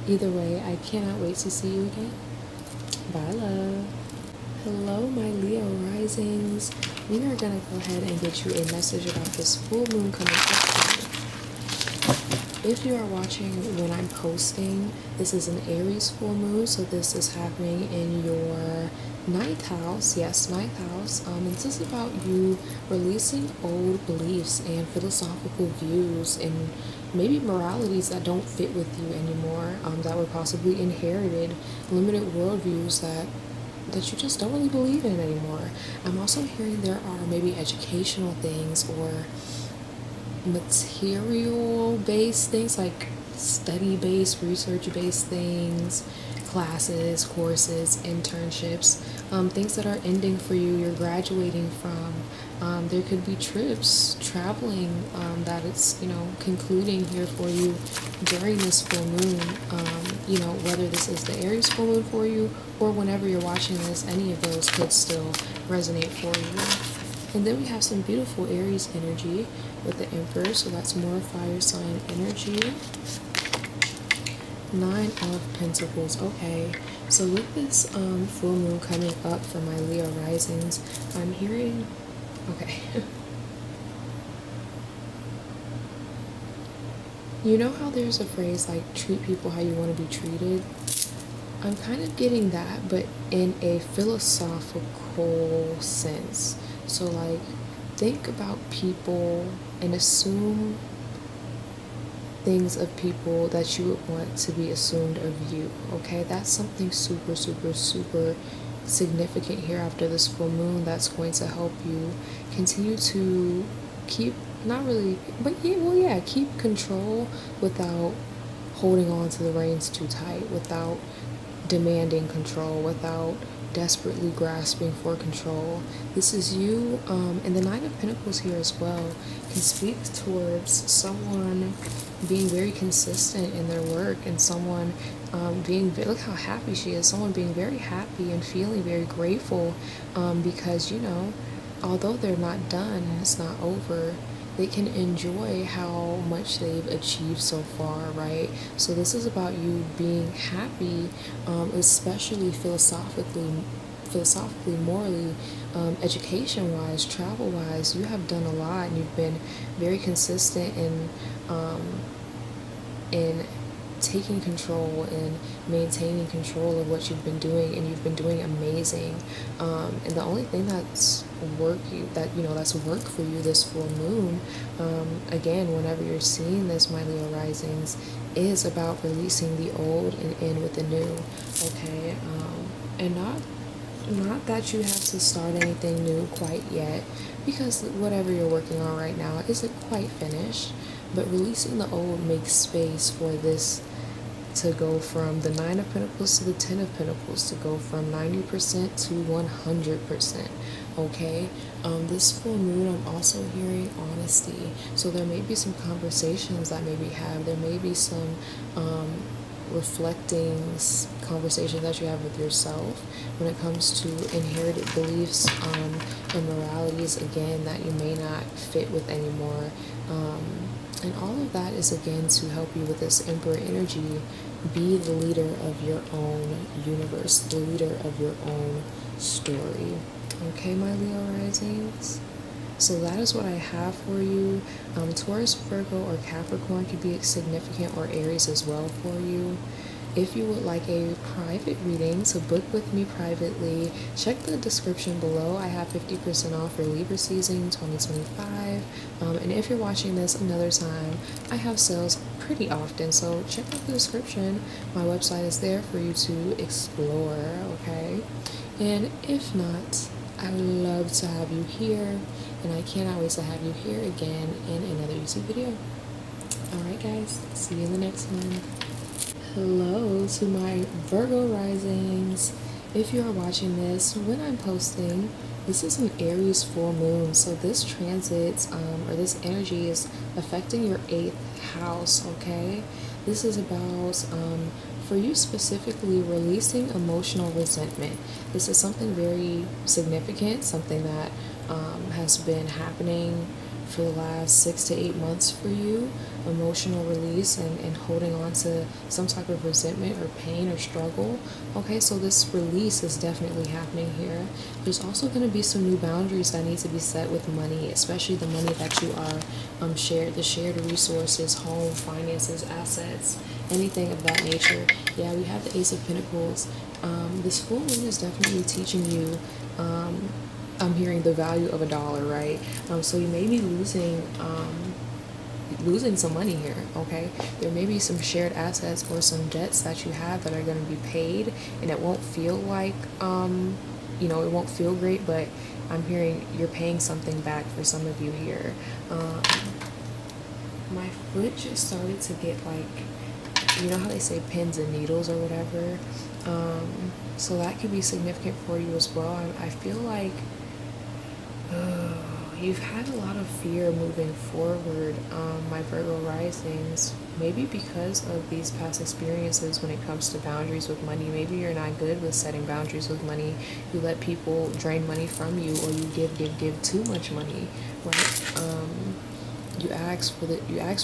S1: Either way, I cannot wait to see you again. Bye, love. Hello, my Leo risings. We are going to go ahead and get you a message about this full moon coming up. If you are watching when I'm posting, this is an Aries full moon, so this is happening in your ninth house. Yes, ninth house. This is about you releasing old beliefs and philosophical views and maybe moralities that don't fit with you anymore, that were possibly inherited, limited worldviews that you just don't really believe in anymore. I'm also hearing there are maybe educational things or material-based things, like study-based, research-based things, classes, courses, internships, things that are ending for you, you're graduating from. There could be trips, traveling, that it's, concluding here for you during this full moon. Whether this is the Aries full moon for you or whenever you're watching this, any of those could still resonate for you. And then we have some beautiful Aries energy with the Emperor, so that's more fire sign energy. 9 of Pentacles. Okay, so with this full moon coming up for my Leo risings, I'm hearing, okay. You know how there's a phrase like treat people how you want to be treated? I'm kind of getting that, but in a philosophical sense. So like, think about people and assume things of people that you would want to be assumed of you, okay? That's something super, super, super significant here after this full moon that's going to help you continue to keep, not really, but yeah, keep control without holding on to the reins too tight, without demanding control, without desperately grasping for control. This is you, and the 9 of Pentacles here as well can speak towards someone being very consistent in their work, and someone look how happy she is, someone being very happy and feeling very grateful, because although they're not done, it's not over, they can enjoy how much they've achieved so far, right? So this is about you being happy, especially philosophically, morally, education-wise, travel-wise. You have done a lot, and you've been very consistent in taking control and maintaining control of what you've been doing, and you've been doing amazing. And the only thing that's work for you this full moon, again, whenever you're seeing this, my Leo risings, is about releasing the old and in with the new, okay? And not that you have to start anything new quite yet, because whatever you're working on right now isn't quite finished, but releasing the old makes space for this to go from the 9 of Pentacles to the 10 of Pentacles, to go from 90% to 100%, okay? This full moon, I'm also hearing honesty. So there may be some conversations that may be had. There may be some reflecting conversations that you have with yourself when it comes to inherited beliefs and moralities, again, that you may not fit with anymore. And all of that is, again, to help you with this Emperor energy. Be the leader of your own universe, the leader of your own story. Okay, my Leo risings? So that is what I have for you. Taurus, Virgo, or Capricorn could be significant, or Aries as well for you. If you would like a private reading, to book with me privately, check the description below. I have 50% off for Libra season 2025. And if you're watching this another time, I have sales pretty often, so check out the description. My website is there for you to explore, okay? And if not, I would love to have you here, and I cannot wait to have you here again in another YouTube video. Alright guys, see you in the next one. Hello to my Virgo risings. If you are watching this when I'm posting, this is an Aries full moon, so this transit or this energy is affecting your 8th house, okay? This is about for you specifically, releasing emotional resentment. This is something very significant, something that has been happening for the last 6 to 8 months for you. Emotional release and holding on to some type of resentment or pain or struggle. Okay, so this release is definitely happening here. There's also going to be some new boundaries that need to be set with money, especially the money that you are the shared resources, home, finances, assets, anything of that nature. Yeah, we have the Ace of Pentacles. This full moon is definitely teaching you, I'm hearing the value of $1, right? So you may be losing some money here, okay? There may be some shared assets or some debts that you have that are going to be paid, and it won't feel like, it won't feel great, but I'm hearing you're paying something back for some of you here. My foot just started to get like, you know how they say pins and needles or whatever? So that could be significant for you as well. I feel like you've had a lot of fear moving forward, my Virgo risings, maybe because of these past experiences when it comes to boundaries with money. Maybe you're not good with setting boundaries with money. You let people drain money from you, or you give too much money, right? You ask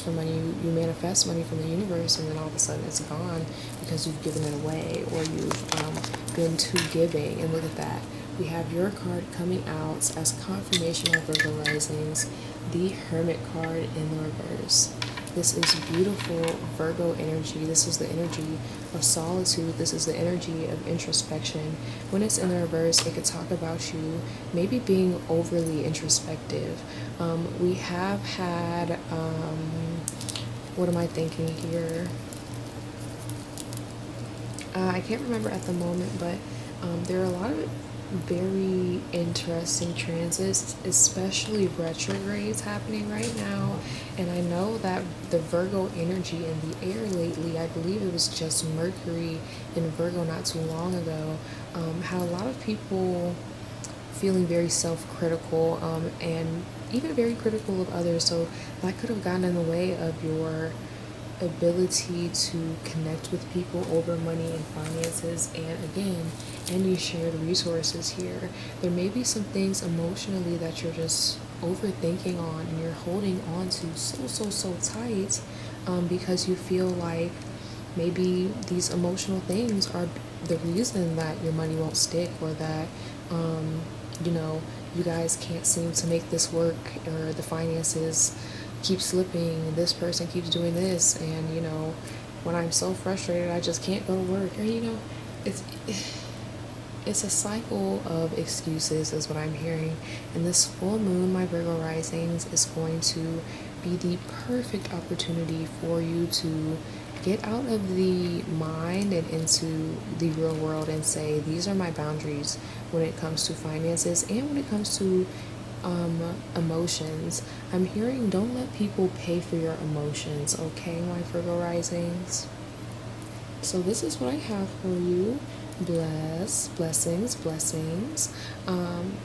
S1: for money, you manifest money from the universe, and then all of a sudden it's gone because you've given it away, or you've been too giving. And look at that. We have your card coming out as confirmation of Virgo risings, the Hermit card in the reverse. This is beautiful Virgo energy. This is the energy of solitude. This is the energy of introspection. When it's in the reverse, it could talk about you maybe being overly introspective. We have had, what am I thinking here? I can't remember at the moment, but there are a lot of very interesting transits, especially retrogrades happening right now. And I know that the Virgo energy in the air lately, I believe it was just Mercury in Virgo not too long ago, had a lot of people feeling very self-critical and even very critical of others. So that could have gotten in the way of your ability to connect with people over money and finances, and again, any shared resources here. There may be some things emotionally that you're just overthinking on, and you're holding on to so tight because you feel like maybe these emotional things are the reason that your money won't stick, or that you guys can't seem to make this work, or the finances keep slipping, this person keeps doing this, and when I'm so frustrated I just can't go to work, or it's a cycle of excuses is what I'm hearing. And this full moon, my Virgo risings, is going to be the perfect opportunity for you to get out of the mind and into the real world and say, these are my boundaries when it comes to finances and when it comes to emotions. I'm hearing, don't let people pay for your emotions, okay, my Virgo risings? So this is what I have for you. Blessings.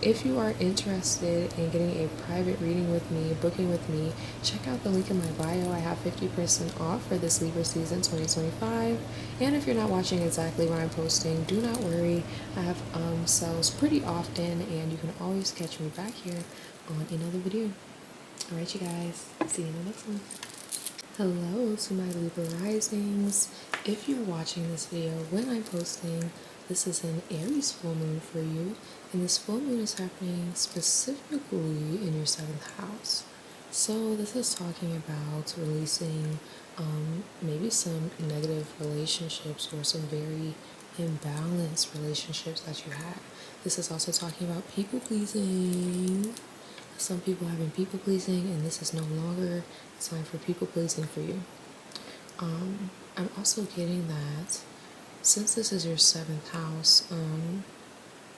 S1: If you are interested in getting a private reading with me, booking with me, check out the link in my bio. I have 50% off for this Libra season 2025. And if you're not watching exactly when I'm posting, do not worry. I have sales pretty often, and you can always catch me back here on another video. Alright, you guys. See you in the next one. Hello to my Libra risings. If you're watching this video when I'm posting, this is an Aries full moon for you, and this full moon is happening specifically in your 7th house. So this is talking about releasing maybe some negative relationships or some very imbalanced relationships that you had. This is also talking about people pleasing. Some people have been people pleasing, and this is no longer time for people pleasing for you. I'm also getting that since this is your 7th house,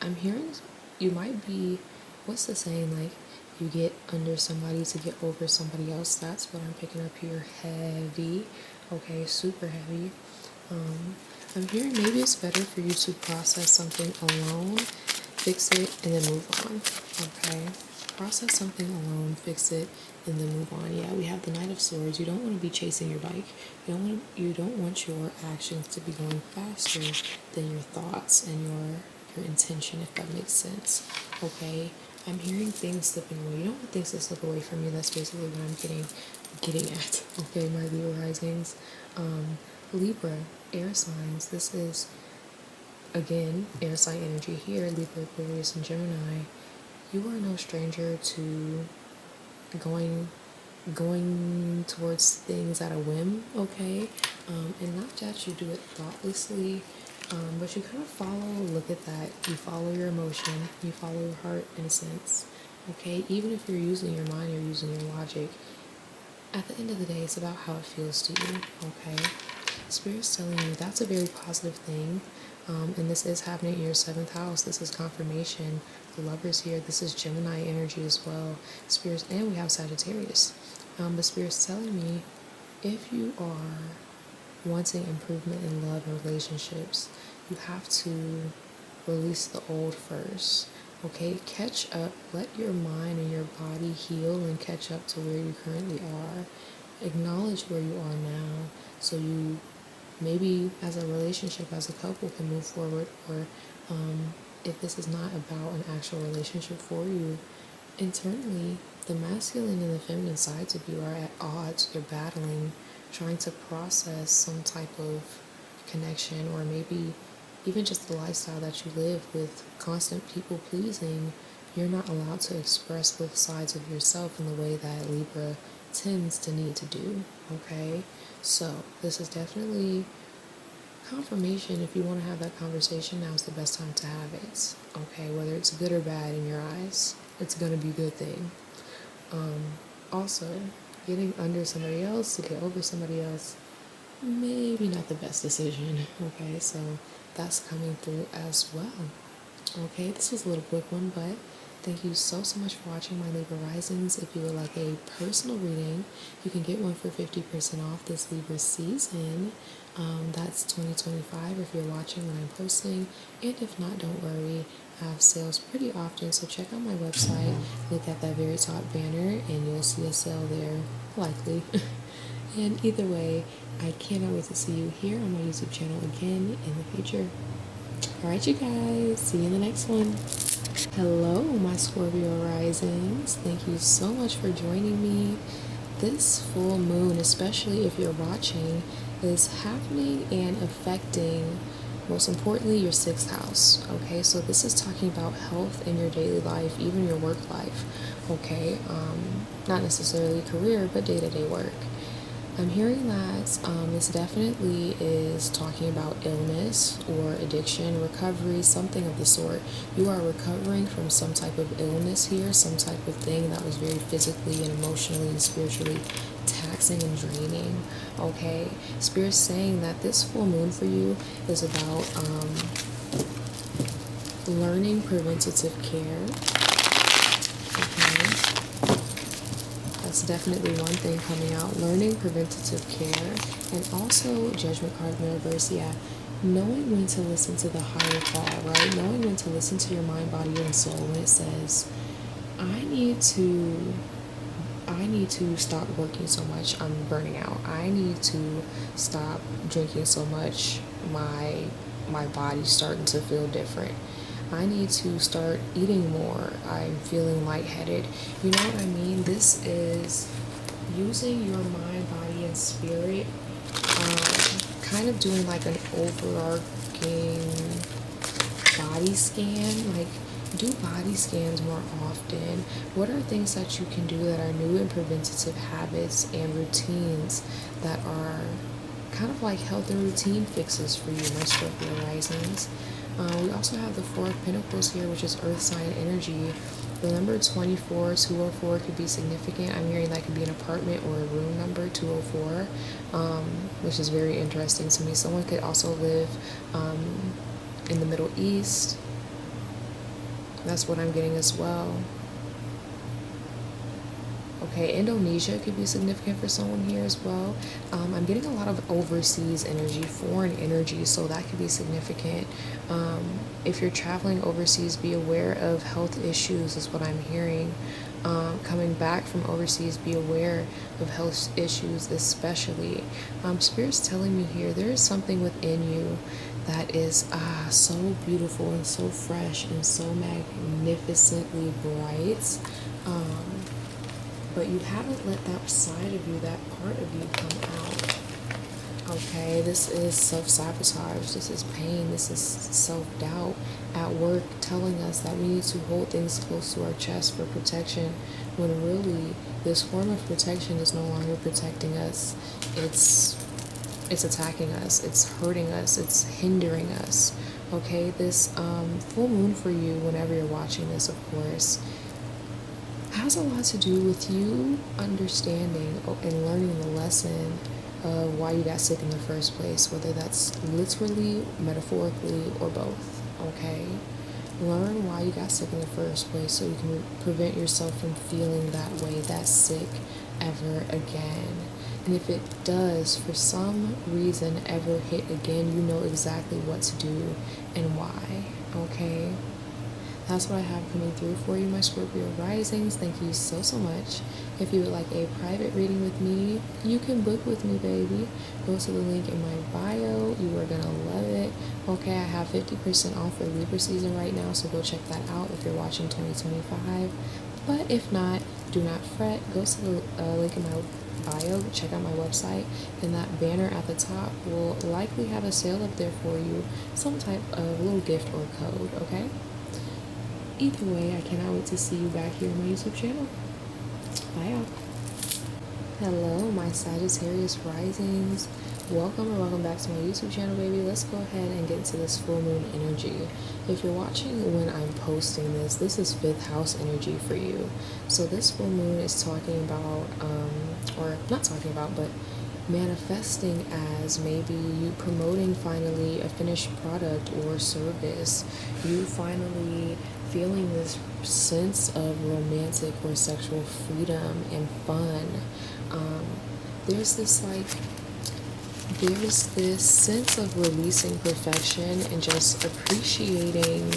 S1: I'm hearing you might be, what's the saying, like you get under somebody to get over somebody else. That's what I'm picking up here. Heavy, okay, super heavy. I'm hearing maybe it's better for you to process something alone, fix it, and then move on. Okay, process something alone, fix it, and then move on. Yeah, we have the Knight of Swords. You don't want to be chasing your bike. You don't want your actions to be going faster than your thoughts and your intention, if that makes sense. Okay, I'm hearing things slipping away. You don't want things to slip away from you. That's basically what I'm getting at. Okay, my Libra risings. Libra, air signs. This is, again, air sign energy here. Libra, Aquarius, and Gemini. You are no stranger to going towards things at a whim, okay? And not that you do it thoughtlessly, but you kind of look at that, you follow your emotion, you follow your heart in a sense, okay? Even if you're using your mind, you're using your logic, at the end of the day, it's about how it feels to you, okay? Spirit's telling you that's a very positive thing, and this is happening in your 7th house. This is confirmation. The Lovers here, this is Gemini energy as well. Spirits, and we have Sagittarius. But Spirit's telling me if you are wanting improvement in love and relationships, you have to release the old first. Okay, catch up. Let your mind and your body heal and catch up to where you currently are. Acknowledge where you are now, so you maybe as a relationship, as a couple, can move forward. Or if this is not about an actual relationship for you, internally, the masculine and the feminine sides of you are at odds. You're battling, trying to process some type of connection, or maybe even just the lifestyle that you live with constant people pleasing. You're not allowed to express both sides of yourself in the way that Libra tends to need to do, okay? So this is definitely confirmation. If you want to have that conversation, now's the best time to have it, okay? Whether it's good or bad in your eyes, it's going to be a good thing. Also, getting under somebody else to get over somebody else, maybe not the best decision, okay? So that's coming through as well. Okay, this was a little quick one, but thank you so much for watching my Libra risings. If you would like a personal reading, you can get one for 50% off this Libra season. That's 2025 if you're watching when I'm posting. And if not, don't worry. I have sales pretty often, so check out my website. Look at that very top banner, and you'll see a sale there, likely. And either way, I cannot wait to see you here on my YouTube channel again in the future. Alright, you guys, see you in the next one. Hello, my Scorpio risings. Thank you so much for joining me. This full moon, especially if you're watching, is happening and affecting, most importantly, your 6th house. Okay, so this is talking about health in your daily life, even your work life. Okay, not necessarily career, but day-to-day work. I'm hearing that this definitely is talking about illness or addiction, recovery, something of the sort. You are recovering from some type of illness here, some type of thing that was very physically and emotionally and spiritually taxing and draining. Okay, Spirit's saying that this full moon for you is about learning preventative care. Okay. That's definitely one thing coming out. Learning preventative care, and also Judgment card in reverse. Yeah, knowing when to listen to the higher call, right? Knowing when to listen to your mind, body, and soul when it says, I need to stop working so much. I'm burning out. I need to stop drinking so much. My body's starting to feel different. I need to start eating more. I'm feeling lightheaded. You know what I mean? This is using your mind, body, and spirit, kind of doing like an overarching body scan. Like, do body scans more often. What are things that you can do that are new and preventative habits and routines that are kind of like health and routine fixes for you, my Scorpio risings? We also have the Four of Pentacles here, which is earth sign energy. The number 24, 204 could be significant. I'm hearing that could be an apartment or a room number, 204, which is very interesting to me. Someone could also live in the Middle East. That's what I'm getting as well. Okay, Indonesia could be significant for someone here as well. I'm getting a lot of overseas energy, foreign energy, so that could be significant. If you're traveling overseas, be aware of health issues is what I'm hearing. Coming back from overseas, be aware of health issues especially. Spirit's telling me here, there is something within you that is so beautiful and so fresh and so magnificently bright. But you haven't let that side of you, that part of you, come out. Okay, this is self-sabotage, this is pain, this is self-doubt at work telling us that we need to hold things close to our chest for protection, when really this form of protection is no longer protecting us. It's attacking us, it's hurting us, it's hindering us. Okay, this full moon for you, whenever you're watching this, of course, has a lot to do with you understanding and learning the lesson of why you got sick in the first place, whether that's literally, metaphorically, or both. Okay, learn why you got sick in the first place so you can prevent yourself from feeling that way, that sick, ever again. And if it does for some reason ever hit again, you know exactly what to do and why. Okay, that's what I have coming through for you, my Scorpio risings. Thank you so much. If you would like a private reading with me, you can book with me, baby. Go to the link in my bio. You are going to love it. Okay, I have 50% off for Libra season right now, so go check that out if you're watching 2025. But if not, do not fret. Go to the link in my bio, check out my website, and that banner at the top will likely have a sale up there for you, some type of little gift or code, okay? Either way, I cannot wait to see you back here on my YouTube channel. Bye, y'all. Hello, my Sagittarius risings. Welcome or welcome back to my YouTube channel, baby. Let's go ahead and get into this full moon energy. If you're watching when I'm posting this, this is 5th house energy for you. So this full moon is talking about, or not talking about, but manifesting as maybe you promoting finally a finished product or service. You finally feeling this sense of romantic or sexual freedom and fun. There's this sense of releasing perfection and just appreciating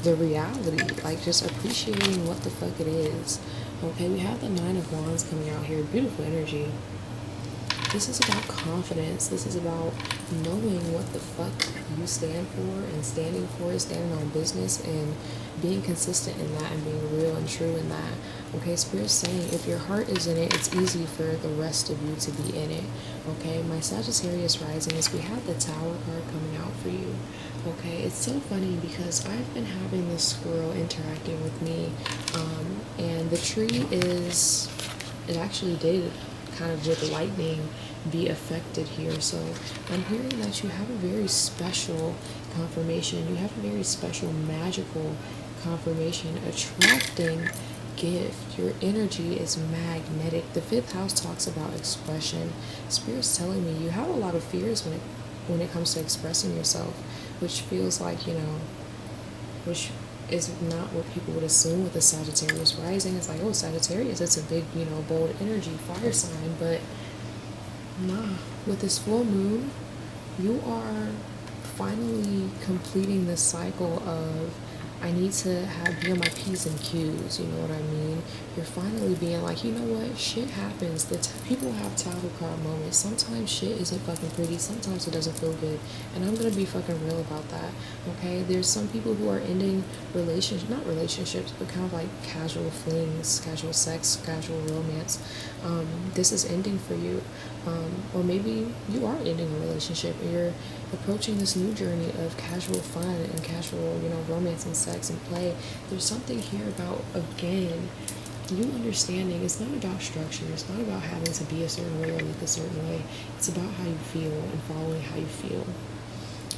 S1: the reality, like just appreciating what the fuck it is. Okay, we have the 9 of Wands coming out here, beautiful energy. This is about confidence. This is about knowing what the fuck you stand for and standing for it, standing on business and being consistent in that and being real and true in that. Okay, Spirit's saying if your heart is in it, it's easy for the rest of you to be in it. Okay, my Sagittarius risings, we have the Tower card coming out for you. Okay, it's so funny because I've been having this squirrel interacting with me, and the tree it actually did kind of with lightning be affected here. So I'm hearing that you have a very special confirmation. You have a very special magical confirmation, attracting gift. Your energy is magnetic. The 5th house talks about expression. Spirit's telling me you have a lot of fears when it comes to expressing yourself, which feels like, which is not what people would assume with the Sagittarius rising. It's like, oh, Sagittarius, it's a big, bold energy, fire sign. But nah, with this full moon, you are finally completing this cycle of, I need to be on my P's and Q's, you know what I mean? You're finally being like, you know what, shit happens. People have title card moments. Sometimes shit isn't fucking pretty. Sometimes it doesn't feel good. And I'm gonna be fucking real about that, okay? There's some people who are ending not relationships, but kind of like casual flings, casual sex, casual romance. This is ending for you. Or maybe you are ending a relationship and you're approaching this new journey of casual fun and casual, romance and sex and play. There's something here about, again, you understanding it's not about structure. It's not about having to be a certain way or look a certain way. It's about how you feel and following how you feel.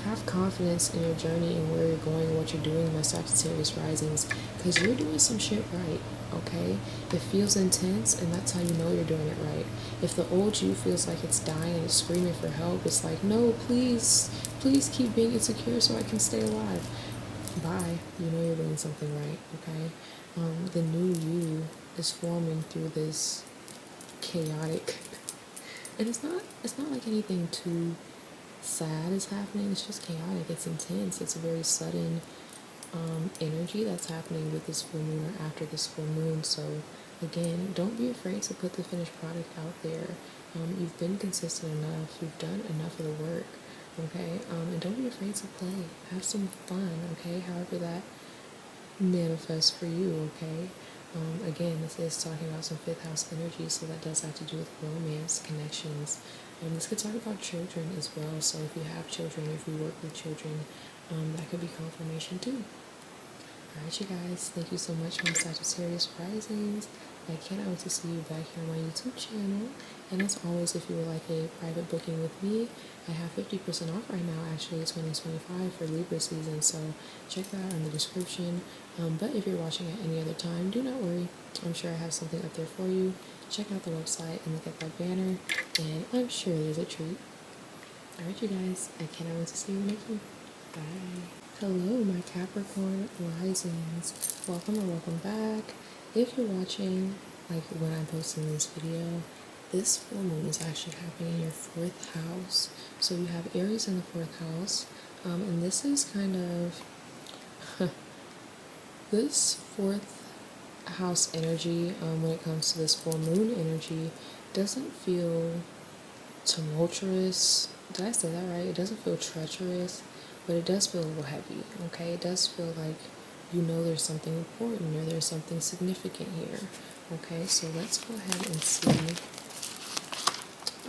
S1: Have confidence in your journey and where you're going and what you're doing, my Sagittarius risings, because you're doing some shit right, okay? It feels intense, and that's how you know you're doing it right. If the old you feels like it's dying and it's screaming for help, it's like, no, please, please keep being insecure so I can stay alive. Bye. You know you're doing something right, okay? The new you is forming through this chaotic, and it's not like anything too sad is happening. It's just chaotic. It's intense. It's a very sudden energy that's happening with this full moon or after this full moon. So again, don't be afraid to put the finished product out there. You've been consistent enough. You've done enough of the work, okay? And don't be afraid to play. Have some fun, okay? However that manifests for you, okay? Again, this is talking about some fifth house energy, so that does have to do with romance, connections. This could talk about children as well, so if you have children, if you work with children, that could be confirmation too. Alright, you guys, thank you so much, my Sagittarius risings. I cannot wait to see you back here on my YouTube channel. And as always, if you would like a private booking with me, I have 50% off right now, actually, 2025 for Libra season, so check that out in the description. But if you're watching at any other time, do not worry. I'm sure I have something up there for you. Check out the website and look at that banner, and I'm sure there's a treat. Alright, you guys, I cannot wait to see you next week. Bye. Hello, my Capricorn risings. Welcome or welcome back. If you're watching, like when I'm posting this video, this full moon is actually happening in your 4th house. So you have Aries in the 4th house, and this is kind of this 4th house energy. When it comes to this full moon energy, doesn't feel tumultuous. Did I say that right? It doesn't feel treacherous, but it does feel a little heavy, okay? It does feel like there's something important or there's something significant here, okay? So let's go ahead and see.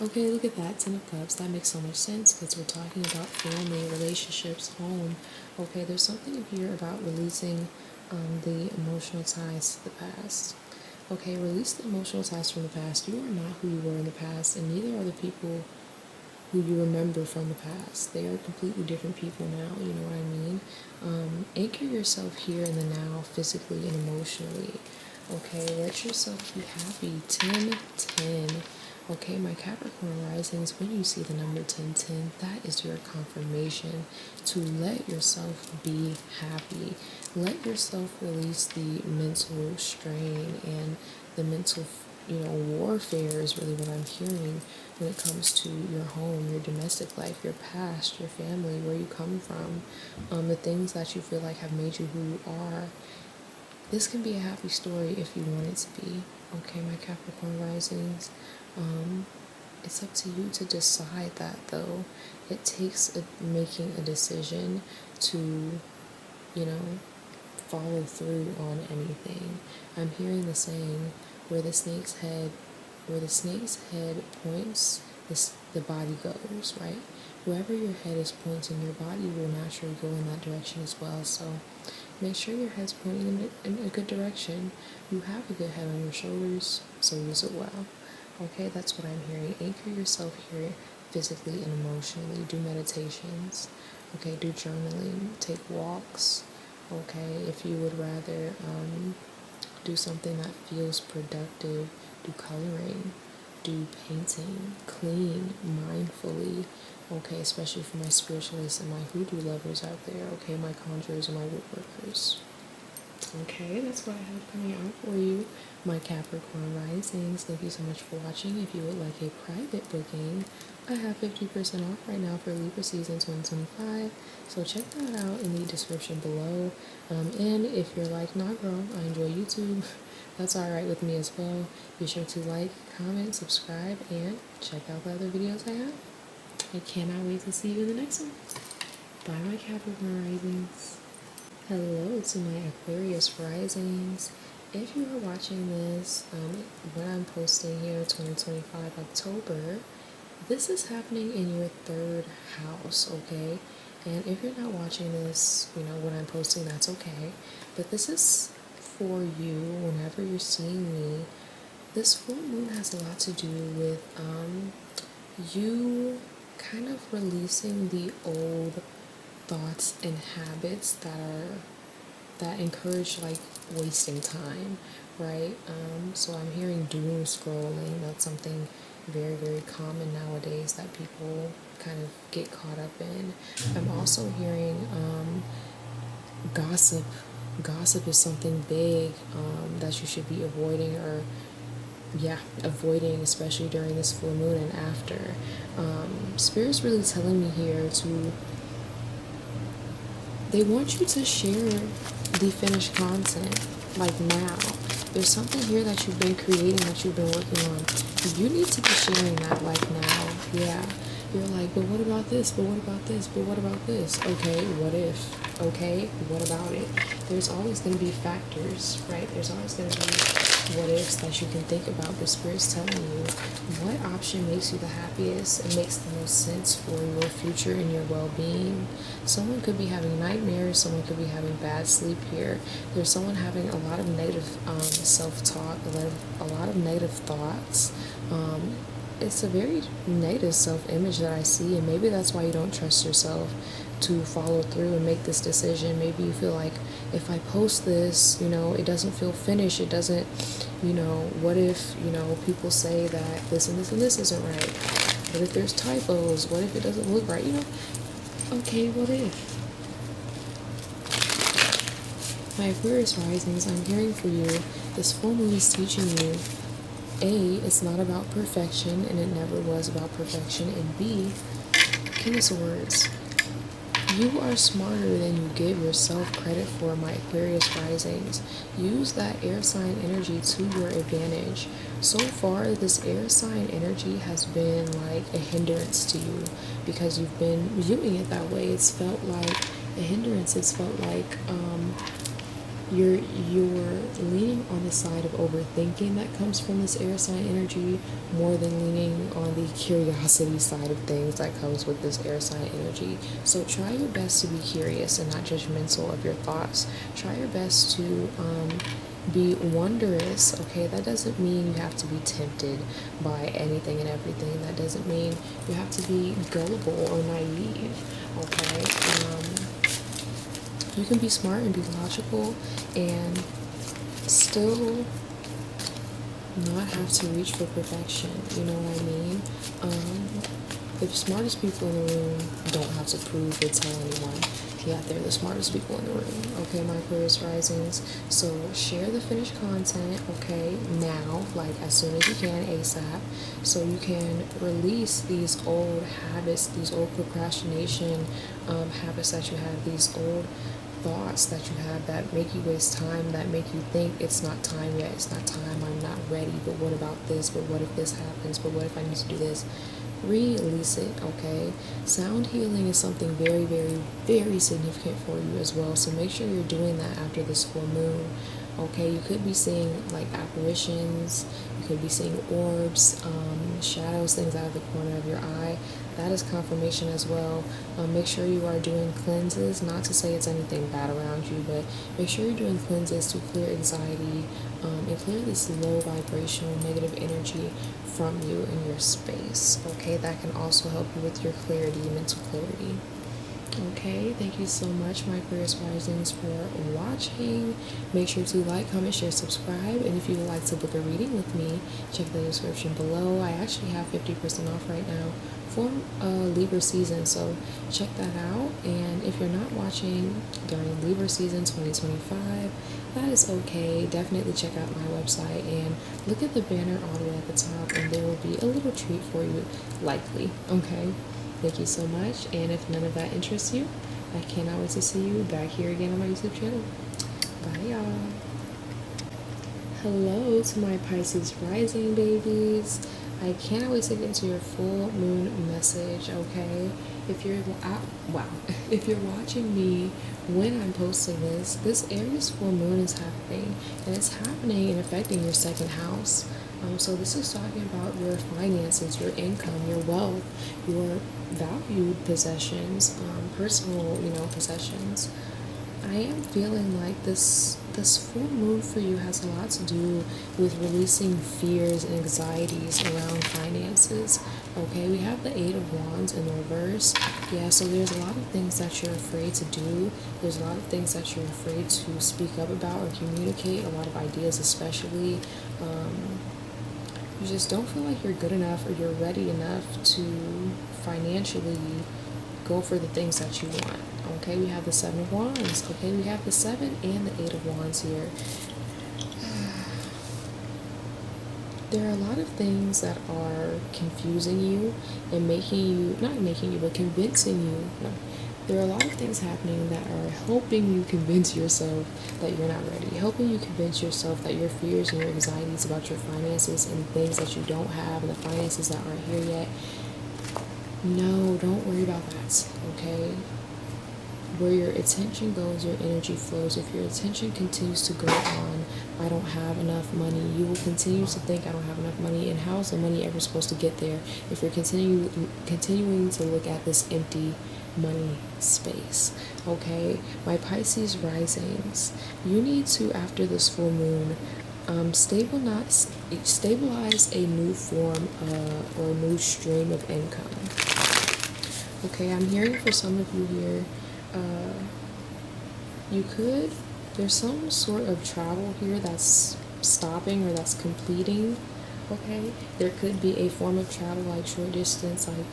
S1: Okay, look at that, 10 of Cups. That makes so much sense because we're talking about family, relationships, home, okay? There's something in here about releasing the emotional ties to the past. Okay, release the emotional ties from the past. You are not who you were in the past, and neither are the people who you remember from the past. They are completely different people now, you know what I mean? Anchor yourself here in the now, physically and emotionally. Okay, let yourself be happy. 10-10. Okay, my Capricorn risings, when you see the number 10-10, that is your confirmation to let yourself be happy. Let yourself release the mental strain and the mental warfare is really what I'm hearing when it comes to your home, your domestic life, your past, your family, where you come from, the things that you feel like have made you who you are. This can be a happy story if you want it to be. Okay, my Capricorn risings. It's up to you to decide that, though. It takes making a decision to, follow through on anything. I'm hearing the saying, where the snake's head points, the body goes, right? Wherever your head is pointing, your body will naturally go in that direction as well. So make sure your head's pointing in a good direction. You have a good head on your shoulders, so use it well. Okay, that's what I'm hearing. Anchor yourself here physically and emotionally. Do meditations. Okay, do journaling. Take walks. Okay, if you would rather do something that feels productive, do coloring, do painting, clean mindfully. Okay, especially for my spiritualists and my hoodoo lovers out there. Okay, my conjurers and my woodworkers. Okay, that's what I have coming out for you, my Capricorn risings. Thank you so much for watching. If you would like a private booking, I have 50% off right now for Libra season 2025. So check that out in the description below. And if you're like, nah, girl, I enjoy YouTube, that's all right with me as well. Be sure to like, comment, subscribe, and check out the other videos I have. I cannot wait to see you in the next one. Bye, my Capricorn risings. Hello to my Aquarius risings. If you are watching this when I'm posting here 2025 October, this is happening in your third house, okay? And if you're not watching this, when I'm posting, that's okay. But this is for you whenever you're seeing me. This full moon has a lot to do with you kind of releasing the old thoughts and habits that encourage like wasting time, right? So I'm hearing doom scrolling. That's something very, very common nowadays that people kind of get caught up in. I'm also hearing gossip. Gossip is something big that you should be avoiding, or avoiding, especially during this full moon and after. Spirit's really telling me here they want you to share the finished content, like now. There's something here that you've been creating, that you've been working on. You need to be sharing that, like now. Yeah. You're like, but what about this? But what about this? But what about this? Okay, what if? Okay, what about it? There's always going to be factors, right? There's always going to be what ifs that you can think about. The Spirit's telling you what option makes you the happiest and makes the most sense for your future and your well-being. Someone could be having nightmares. Someone could be having bad sleep here. There's someone having a lot of negative self-talk, a lot of negative thoughts. It's a very negative self-image that I see, and maybe that's why you don't trust yourself to follow through and make this decision. Maybe you feel like, if I post this, it doesn't feel finished. It doesn't, what if, people say that this and this and this isn't right? What if there's typos? What if it doesn't look right? Okay, what if? My Aquarius risings, I'm hearing for you, this full moon is teaching you, A, it's not about perfection, and it never was about perfection, and B, King of Swords, you are smarter than you give yourself credit for, my Aquarius risings. Use that air sign energy to your advantage. So far, this air sign energy has been like a hindrance to you because you've been viewing it that way. It's felt like a hindrance. It's felt like you're leaning on the side of overthinking that comes from this air sign energy more than leaning on the curiosity side of things that comes with this air sign energy. So try your best to be curious and not judgmental of your thoughts. Try your best to be wondrous, okay? That doesn't mean you have to be tempted by anything and everything. That doesn't mean you have to be gullible or naive, okay? You can be smart and be logical and still not have to reach for perfection. You know what I mean? The smartest people in the room don't have to prove or tell anyone. Yeah, they're the smartest people in the room. Okay, my Aquarius risings. So share the finished content, okay, now, like as soon as you can, ASAP, so you can release these old habits, these old procrastination habits that you have, these old thoughts that you have that make you waste time, that make you think it's not time yet, it's not time, I'm not ready, but what about this, but what if this happens, but what if I need to do this? Release it, okay? Sound healing is something very, very, very significant for you as well, so make sure you're doing that after this full moon, okay? You could be seeing like apparitions, you could be seeing orbs, shadows, things out of the corner of your eye. That is confirmation as well. Make sure you are doing cleanses, not to say it's anything bad around you, but make sure you're doing cleanses to clear anxiety and clear this low vibrational negative energy from you in your space, okay? That can also help you with your clarity, mental clarity. Okay, thank you so much, my Aquarius risings, for watching. Make sure to like, comment, share, subscribe, and if you would like to book a reading with me, check the description below. I actually have 50% off right now for Libra season, so check that out. And if you're not watching during Libra season 2025, that is okay. Definitely check out my website and look at the banner all the way at the top, and there will be a little treat for you, likely. Okay, thank you so much. And if none of that interests you, I cannot wait to see you back here again on my YouTube channel. Bye, y'all. Hello to my Pisces rising babies. I cannot wait to get into your full moon message, okay? If you're if you're watching me when I'm posting this Aries full moon is happening, and it's happening and affecting your second house. So this is talking about your finances, your income, your wealth, your valued possessions, personal, possessions. I am feeling like this full moon for you has a lot to do with releasing fears and anxieties around finances. Okay, we have the Eight of Wands in the reverse. Yeah, so there's a lot of things that you're afraid to do. There's a lot of things that you're afraid to speak up about or communicate. A lot of ideas, especially. You just don't feel like you're good enough or you're ready enough to financially go for the things that you want. Okay, we have the Seven of Wands. Okay, we have the Seven and the Eight of Wands here. There are a lot of things that are confusing you and but convincing you. No, there are a lot of things happening that are helping you convince yourself that you're not ready, helping you convince yourself that your fears and your anxieties about your finances and things that you don't have and the finances that aren't here yet. No, don't worry about that, okay? Where your attention goes, your energy flows. If your attention continues to go on, I don't have enough money, you will continue to think I don't have enough money, and how is the money ever supposed to get there if you're continuing to look at this empty money space? Okay, my Pisces risings, you need to, after this full moon, stabilize a new form or a new stream of income. Okay, I'm hearing for some of you here, there's some sort of travel here that's stopping or that's completing. Okay, there could be a form of travel like short distance, like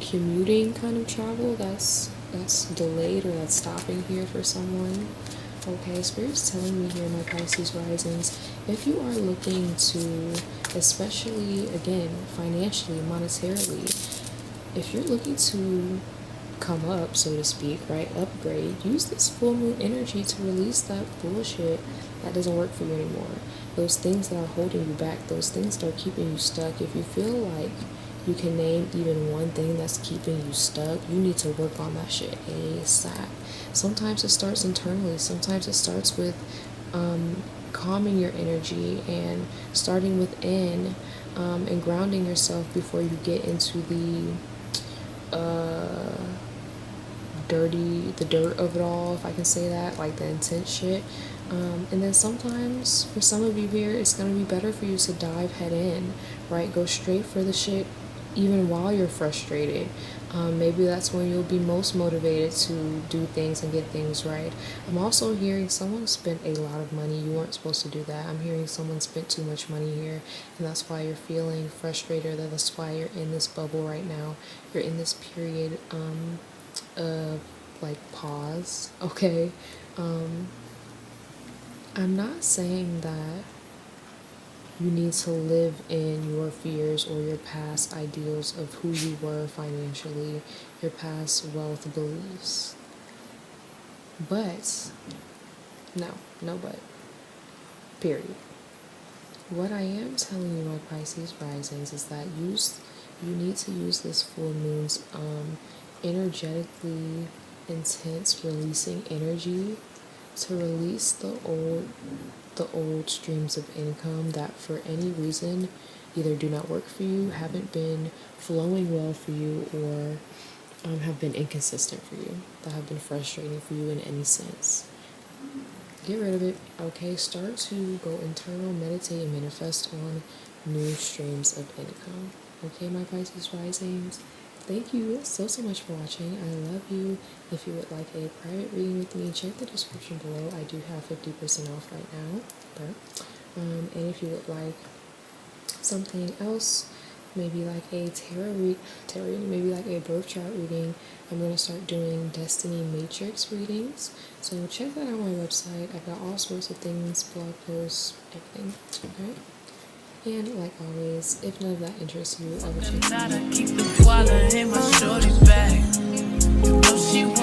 S1: commuting kind of travel that's delayed or that's stopping here for someone. Okay, Spirit's telling me here, my Pisces risings, if you are looking to, especially again financially, monetarily, if you're looking to come up, so to speak, right, upgrade, use this full moon energy to release that bullshit that doesn't work for you anymore. Those things that are holding you back, those things that are keeping you stuck. If you feel like you can name even one thing that's keeping you stuck, you need to work on that shit ASAP. Sometimes it starts internally. Sometimes it starts with calming your energy and starting within, and grounding yourself before you get into the dirt of it all, if I can say that, like the intense shit. And then sometimes for some of you here, it's going to be better for you to dive head in, right? Go straight for the shit even while you're frustrated. Maybe that's when you'll be most motivated to do things and get things right. I'm also hearing someone spent a lot of money. You weren't supposed to do that. I'm hearing someone spent too much money here, and that's why you're feeling frustrated. That's why you're in this bubble right now. You're in this period of like pause. Okay, I'm not saying that you need to live in your fears or your past ideals of who you were financially, your past wealth beliefs. But, no but, period. What I am telling you, my Pisces risings, is that you need to use this full moon's energetically intense releasing energy to release the old streams of income that for any reason either do not work for you, haven't been flowing well for you, or have been inconsistent for you, that have been frustrating for you in any sense. Get rid of it, okay? Start to go internal, meditate, and manifest on new streams of income. Okay, my Pisces risings? thank you so much for watching. I love you. If you would like a private reading with me, check the description below. I do have 50% off right now. And if you would like something else, maybe like a tarot reading, maybe like a birth chart reading, I'm going to start doing destiny matrix readings. So check that out on my website. I've got all sorts of things, blog posts, everything. Okay. And like always, if none of that interests you, I will check you out.